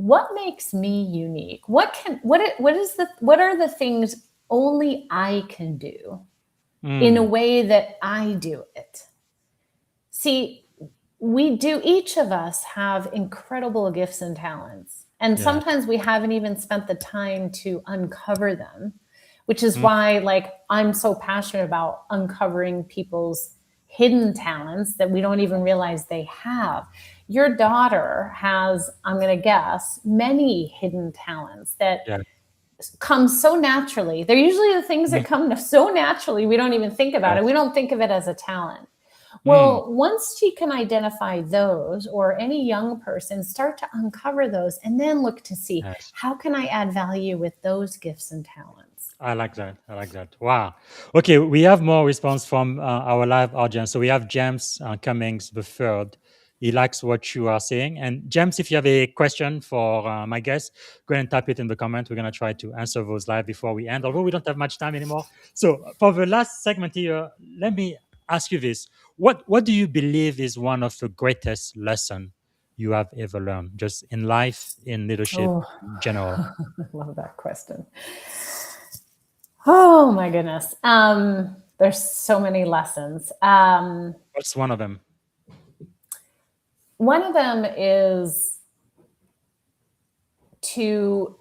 what makes me unique? What are the things only I can do in a way that I do it? See, each of us have incredible gifts and talents. And Yeah. sometimes we haven't even spent the time to uncover them, which is why like I'm so passionate about uncovering people's hidden talents that we don't even realize they have. Your daughter has, I'm going to guess, many hidden talents that Yeah. come so naturally. They're usually the things that come so naturally we don't even think about it. We don't think of it as a talent. Well, once she can identify those, or any young person, start to uncover those and then look to see Yes. how can I add value with those gifts and talents. I like that. I like that. Wow. Okay, we have more response from our live audience. So we have James Cummings the third. He likes what you are saying. And James, if you have a question for my guest, go ahead and type it in the comment. We're going to try to answer those live before we end, although we don't have much time anymore. So for the last segment here, let me ask you this. What do you believe is one of the greatest lessons you have ever learned, just in life, in leadership, in general? I love that question. Oh my goodness. There's so many lessons. What's one of them? One of them is to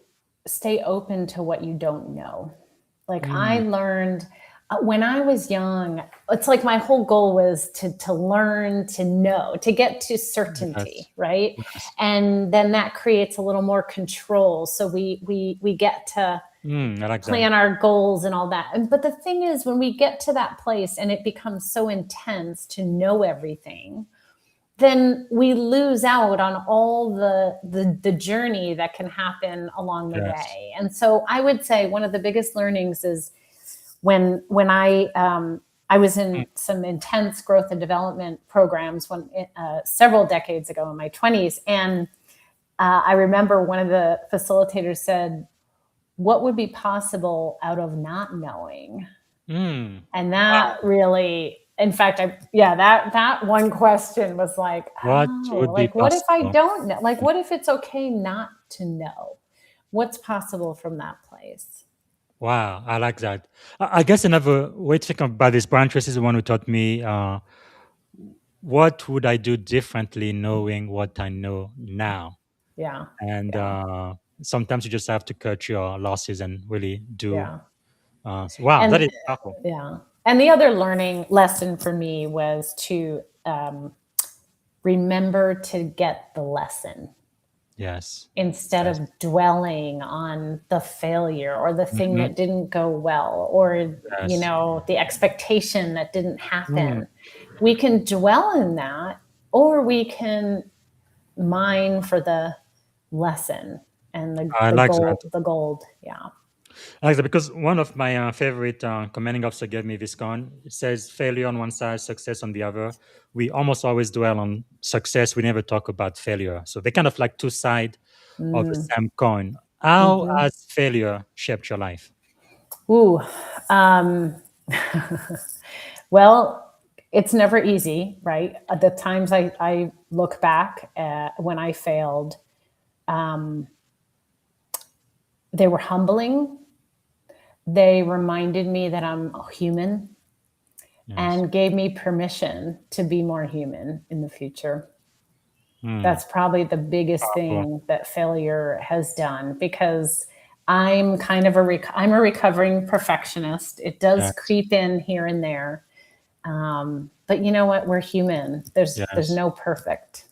stay open to what you don't know. Like I learned when I was young, it's like my whole goal was to learn, to know, to get to certainty, Yes. right? Yes. And then that creates a little more control. So we get to I like plan that. our goals and all that. But the thing is, when we get to that place and it becomes so intense to know everything, then we lose out on all the journey that can happen along the Yes. way. And so I would say one of the biggest learnings is when I was in some intense growth and development programs several decades ago in my 20s. And I remember one of the facilitators said, what would be possible out of not knowing? And that really, in fact, that one question was like, What would be what if I possible? don't know? Like, what if it's okay not to know? What's possible from that place? Wow, I like that. I guess another way to think about this, Brian Tracy is the one who taught me what would I do differently knowing what I know now. Yeah. And sometimes you just have to cut your losses and really do. Yeah. Wow, that And is powerful. yeah. And the other learning lesson for me was to remember to get the lesson Yes. instead Yes. of dwelling on the failure or the thing Mhm. that didn't go well, or Yes. the expectation that didn't happen. We can dwell in that, or we can mine for the lesson and I the like gold. that. The gold. Yeah. I like that because one of my favorite commanding officer gave me this con. It says failure on one side, success on the other. We almost always dwell on success. We never talk about failure. So they're kind of like two sides of the same coin. How has failure shaped your life? Ooh. Well, it's never easy, right? The times I look back when I failed, they were humbling. They reminded me that I'm human and gave me permission to be more human in the future. That's probably the biggest thing that failure has done, because I'm kind of I'm a recovering perfectionist. It does Yes. creep in here and there. But you know what? We're human. There's Yes. no perfect.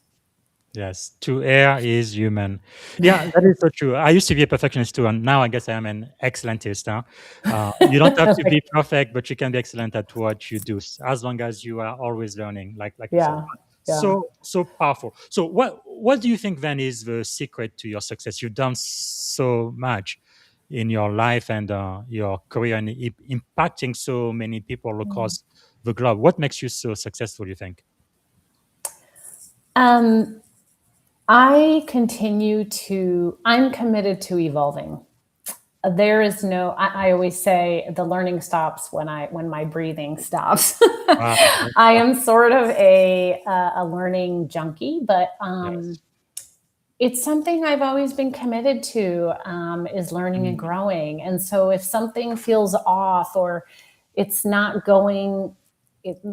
Yes, to err is human. Yeah, that is so true. I used to be a perfectionist too, and now I guess I am an excellentist. You don't have to be perfect, but you can be excellent at what you do, as long as you are always learning, like you said. Yeah. Yeah. So powerful. So what do you think then is the secret to your success? You've done so much in your life and your career, and impacting so many people across the globe. What makes you so successful, you think? I'm committed to evolving. There is no, I always say the learning stops when my breathing stops. Wow. I am sort of a learning junkie, but Yes. It's something I've always been committed to, is learning and Mm, growing. And so if something feels off or it's not going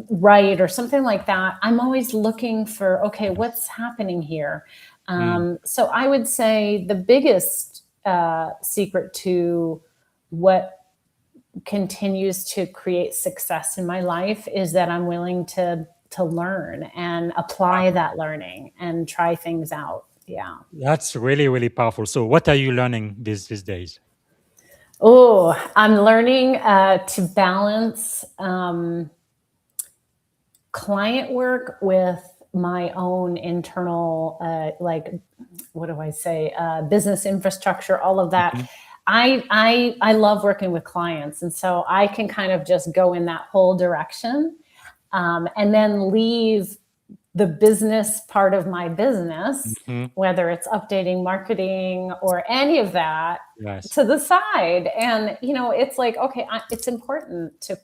right or something like that, I'm always looking for, okay, yes. what's happening here? Mm, So I would say the biggest secret to what continues to create success in my life is that I'm willing to learn and apply that learning and try things out. Yeah. that's really, really powerful. So, what are you learning these days? Oh, I'm learning to balance client work with my own internal, like, what do I say, business infrastructure, all of that. Mhm. I love working with clients, and so I can kind of just go in that whole direction, and then leave the business part of my business, Mhm. whether it's updating marketing or any of that, Yes. to the side. And, it's like, okay, it's important to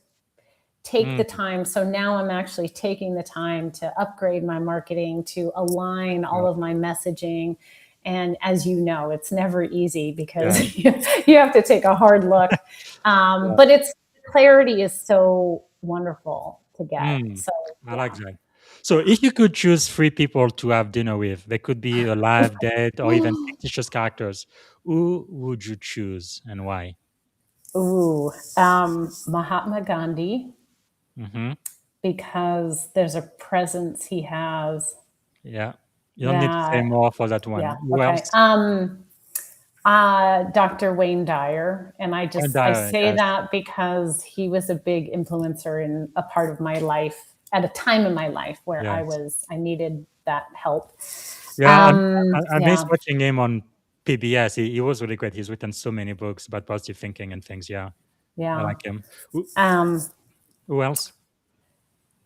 take Mm, the time. So now I'm actually taking the time to upgrade my marketing, to align yeah. all of my messaging. And as you know, it's never easy Yeah. because you have to take a hard look. Yeah. But it's clarity is so wonderful to get. Mm, So I like yeah. that. So, if you could choose three people to have dinner with, they could be a live, dead, or even fictitious characters. Who would you choose and why? Ooh, Mahatma Gandhi, Hmm. because there's a presence he has Yeah. You don't need to say that, more for that yeah, one. Who okay. else? Dr. Wayne Dyer, and And I Dyer, say yes. that because he was a big influencer in a part of my life at a time in my life where Yes. I needed that help. Yeah. I miss Yeah, watching him on PBS. He was really great. He's written so many books about positive thinking and things. Yeah. I yeah. like him. Um, Who else?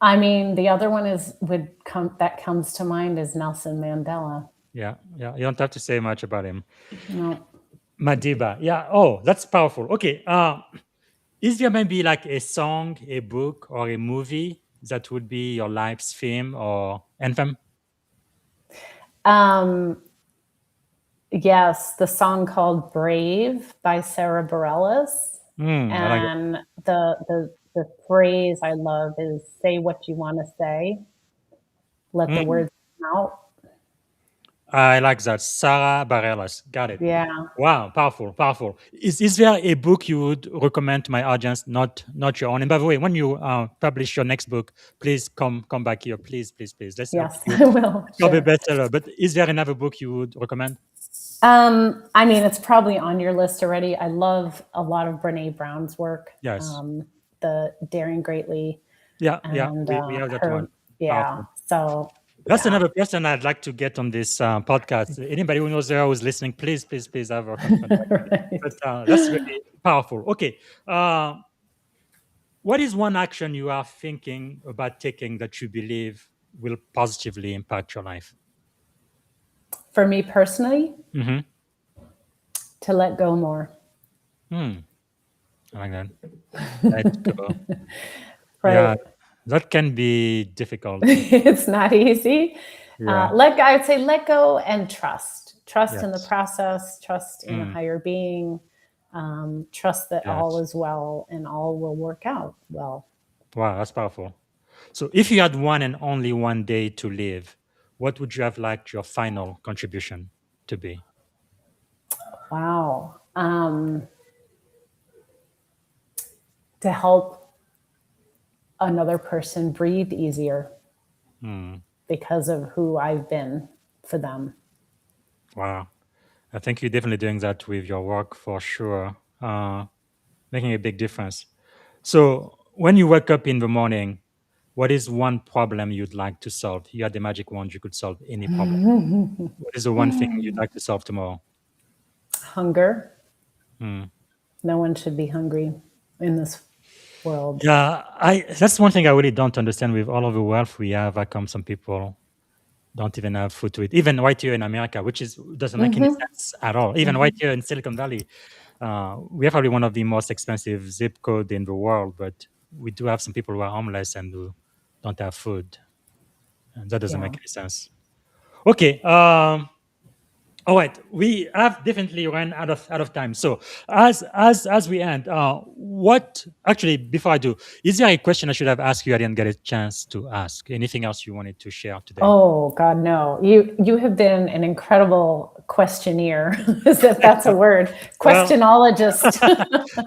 I mean, the other one is would come that comes to mind is Nelson Mandela. Yeah. Yeah. You don't have to say much about him. No. Madiba. Yeah. Oh, that's powerful. Okay. Is there maybe like a song, a book, or a movie that would be your life's theme or anthem? Um, yes, the song called "Brave" by Sarah Bareilles, I like it. and the phrase I love is "Say what you want to say, let the Mm, words come out." I like that. Sarah Bareilles. Got it. Yeah. Wow, powerful, powerful. Is there a book you would recommend to my audience, not your own? And by the way, when you publish your next book, please come back here, please, please, please. Let's help Yes, you I will. become a Sure. bestseller. But is there another book you would recommend? I mean, it's probably on your list already. I love a lot of Brene Brown's work, Yes. the Daring Greatly, Yeah, yeah. and We have that her. one. Yeah. Powerful. So That's yeah. another person I'd like to get on this podcast. Anybody who knows there who's listening, please, please, please have a contact with me. Right. But that's really powerful. Okay. What is one action you are thinking about taking that you believe will positively impact your life? For me personally, Mm-hmm. to let go more. Hmm. I like that. Let go. Yeah, Right. that can be difficult. It's not easy. Yeah. I would say let go and trust in the Yes. process, trust in a Mm. higher being, trust that all Yes. is well and all will work out well. Wow, that's powerful. So, if you had one and only one day to live, what would you have liked your final contribution to be? Wow. To help another person breathe easier Hmm. because of who I've been for them. Wow. I think you're definitely doing that with your work for sure, making a big difference. So, when you wake up in the morning, what is one problem you'd like to solve? You had the magic wand, you could solve any problem. What is the one thing you'd like to solve tomorrow? Hunger. Hmm. No one should be hungry in this world. Yeah, I that's one thing I really don't understand with all of the wealth we have. How come some people don't even have food to eat? Even right here in America, which is doesn't make any Hmm. sense at all. Even right here in Silicon Valley, we have probably one of the most expensive zip code in the world, but we do have some people who are homeless and who don't have food, and that doesn't Yeah. make any sense. Okay, All right, we have definitely run out of time. So as we end, what actually before I do, is there a question I should have asked you? I didn't get a chance to ask. Anything else you wanted to share today? Oh God, no! You have been an incredible questionnaire, if that's a word, Well, questionologist.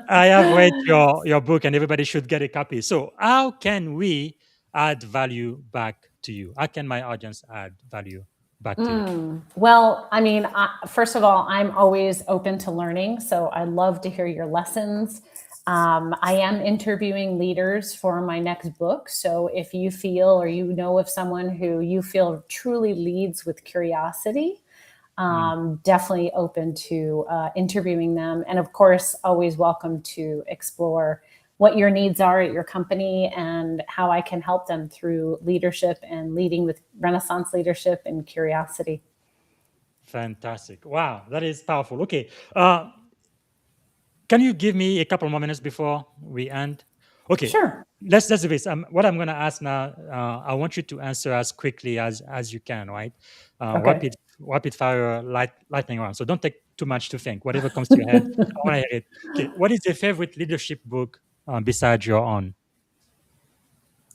I have read your book, and everybody should get a copy. So how can we add value back to you? How can my audience add value back to you? Well, I mean, first of all, I'm always open to learning, so I love to hear your lessons. I am interviewing leaders for my next book. So if you feel or you know of someone who you feel truly leads with curiosity, Mm. definitely open to interviewing them. And of course, always welcome to explore what your needs are at your company and how I can help them through leadership and leading with Renaissance leadership and curiosity. Fantastic! Wow, that is powerful. Okay, can you give me a couple more minutes before we end? Okay, Sure. let's do this. What I'm going to ask now, I want you to answer as quickly as you can, right? Okay. Rapid fire lightning round. So don't take too much to think. Whatever comes to your head, I want to hear it. Okay, what is your favorite leadership book besides your own?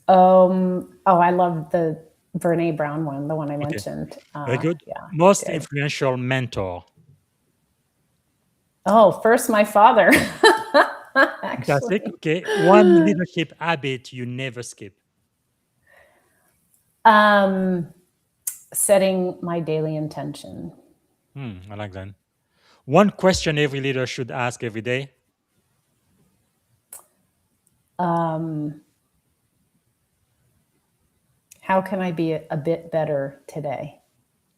Oh, I love the Brene Brown one, the one I Okay, mentioned. very good. Yeah, Most good. influential mentor. Oh, first my father, Fantastic. actually. Okay, one leadership habit you never skip. Um, Setting my daily intention. I like that. One question every leader should ask every day. Um, how can I be a bit better today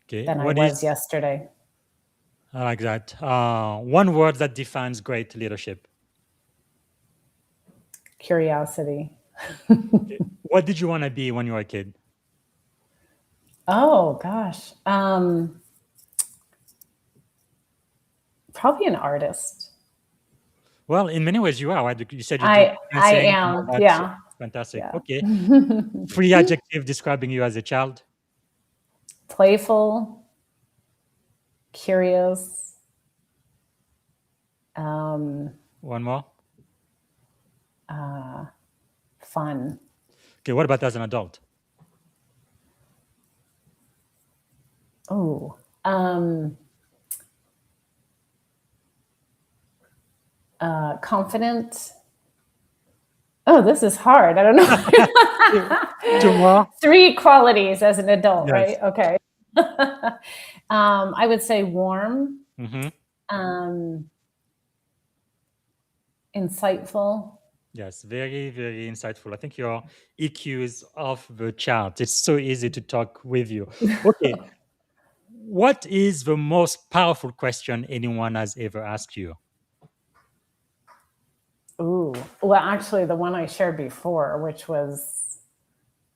Okay, than I what was is yesterday? I like that. One word that defines great leadership. Curiosity. Okay. What did you want to be when you were a kid? Oh gosh. Probably an artist. Well, in many ways, you are. Right? You said you do I dancing and all am. that. So Yeah. fantastic. Yeah. Okay. Three adjective describing you as a child. Playful, curious, um, One more. fun. Okay. What about as an adult? Oh, confident. Oh, this is hard. I don't Two know. two more. Three qualities as an adult, Yes. right? Okay. I would say warm, hmm um, insightful. Yes. Very, very insightful. I think your EQ is off the chart. It's so easy to talk with you. Okay. What is the most powerful question anyone has ever asked you? Ooh, well, actually, the one I shared before, which was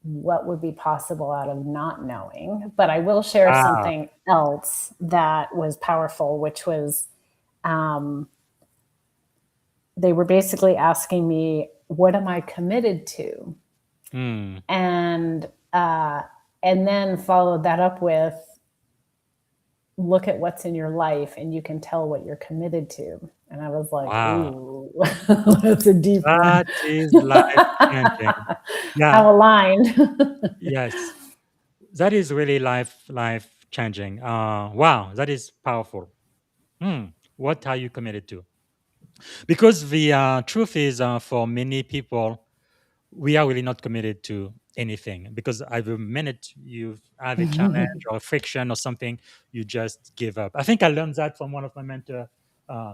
what would be possible out of not knowing. But I will share Ah, something else that was powerful, which was um, they were basically asking me, what am I committed to? hmm. And uh, and then followed that up with, look at what's in your life and you can tell what you're committed to. And I was like, Wow. ooh, that's a deep one. That is life changing. Yeah. How aligned. Yes. That is really life changing. Wow. That is powerful. Hmm. What are you committed to? Because the truth is, for many people, we are really not committed to anything because the minute you have a challenge or a friction or something, you just give up. I think I learned that from one of my mentors,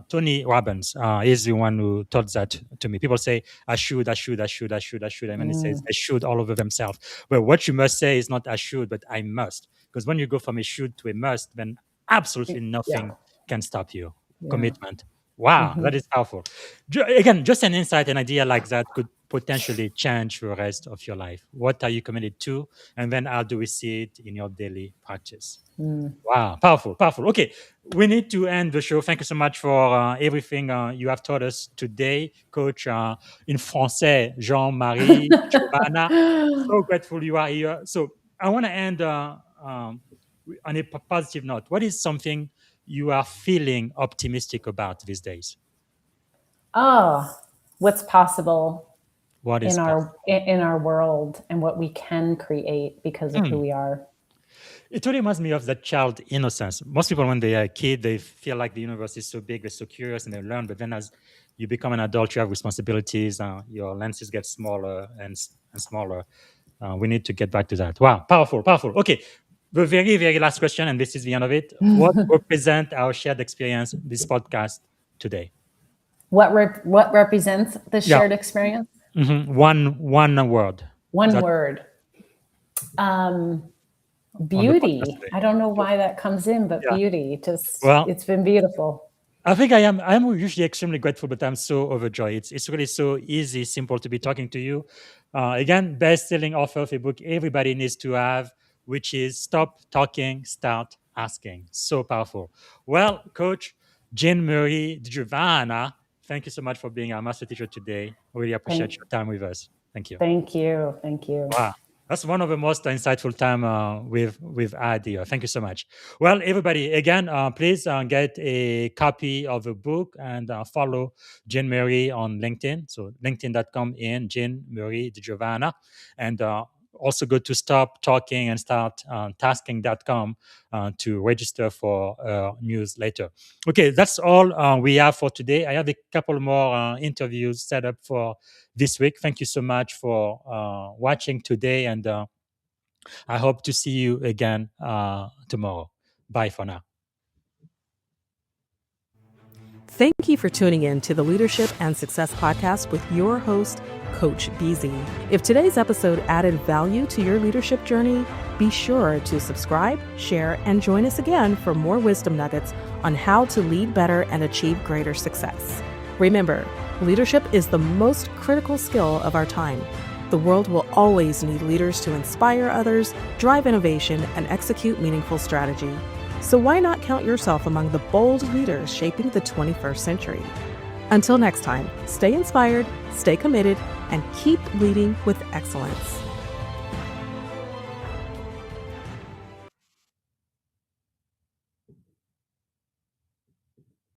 Tony Robbins. He's the one who taught that to me. People say, I should, I should, I should, I should, I should. And then it says, Mm, I should all over themselves. But what you must say is not I should, but I must. Because when you go from a should to a must, then absolutely yeah, nothing can stop you. yeah. Commitment. Wow, Hmm. that is powerful. Again, just an insight, an idea like that could potentially change the rest of your life. What are you committed to? And then how do we see it in your daily practice? Mm. Wow, powerful, powerful. Okay, we need to end the show. Thank you so much for everything you have taught us today, Coach in Français, Jean Marie DiGiovanna. So grateful you are here. So I want to end. on a positive note, what is something you are feeling optimistic about these days? Oh, what's possible What is in possible? our world and what we can create because of who we are. It really reminds me of that child innocence. Most people, when they are a kid, they feel like the universe is so big, they're so curious, and they learn. But then, as you become an adult, you have responsibilities. Your lenses get smaller and smaller. We need to get back to that. Wow, powerful, powerful. Okay, the very, very last question, and this is the end of it. What represent our shared experience, this podcast today? What represents the Yeah, shared experience? one word. One That word. on the podcast Beauty. today. I don't know why that comes in, but Yeah. beauty. Just Well, it's been beautiful. I think I'm usually extremely grateful, but I'm so overjoyed. It's really so easy, simple to be talking to you. Again, best-selling author of a book everybody needs to have, which is Stop Talking, Start Asking. So powerful. Well, Coach Jean Marie DiGiovanna, thank you so much for being our master teacher today. Really appreciate your time with us. Thank you. Thank you. Thank you. Wow. That's one of the most insightful time we've had here. Thank you so much. Well, everybody, again, please get a copy of the book and follow Jeanmarie on LinkedIn. So linkedin.com in Jeanmarie DiGiovanna. And also go to Stop Talking and Start Tasking.com to register for newsletter. Okay, that's all we have for today. I have a couple more interviews set up for this week. Thank you so much for watching today, and I hope to see you again tomorrow. Bye for now. Thank you for tuning in to the Leadership and Success Podcast with your host, Coach BZ. If today's episode added value to your leadership journey, be sure to subscribe, share, and join us again for more wisdom nuggets on how to lead better and achieve greater success. Remember, leadership is the most critical skill of our time. The world will always need leaders to inspire others, drive innovation, and execute meaningful strategy. So why not count yourself among the bold leaders shaping the 21st century? Until next time, stay inspired, stay committed, and keep leading with excellence.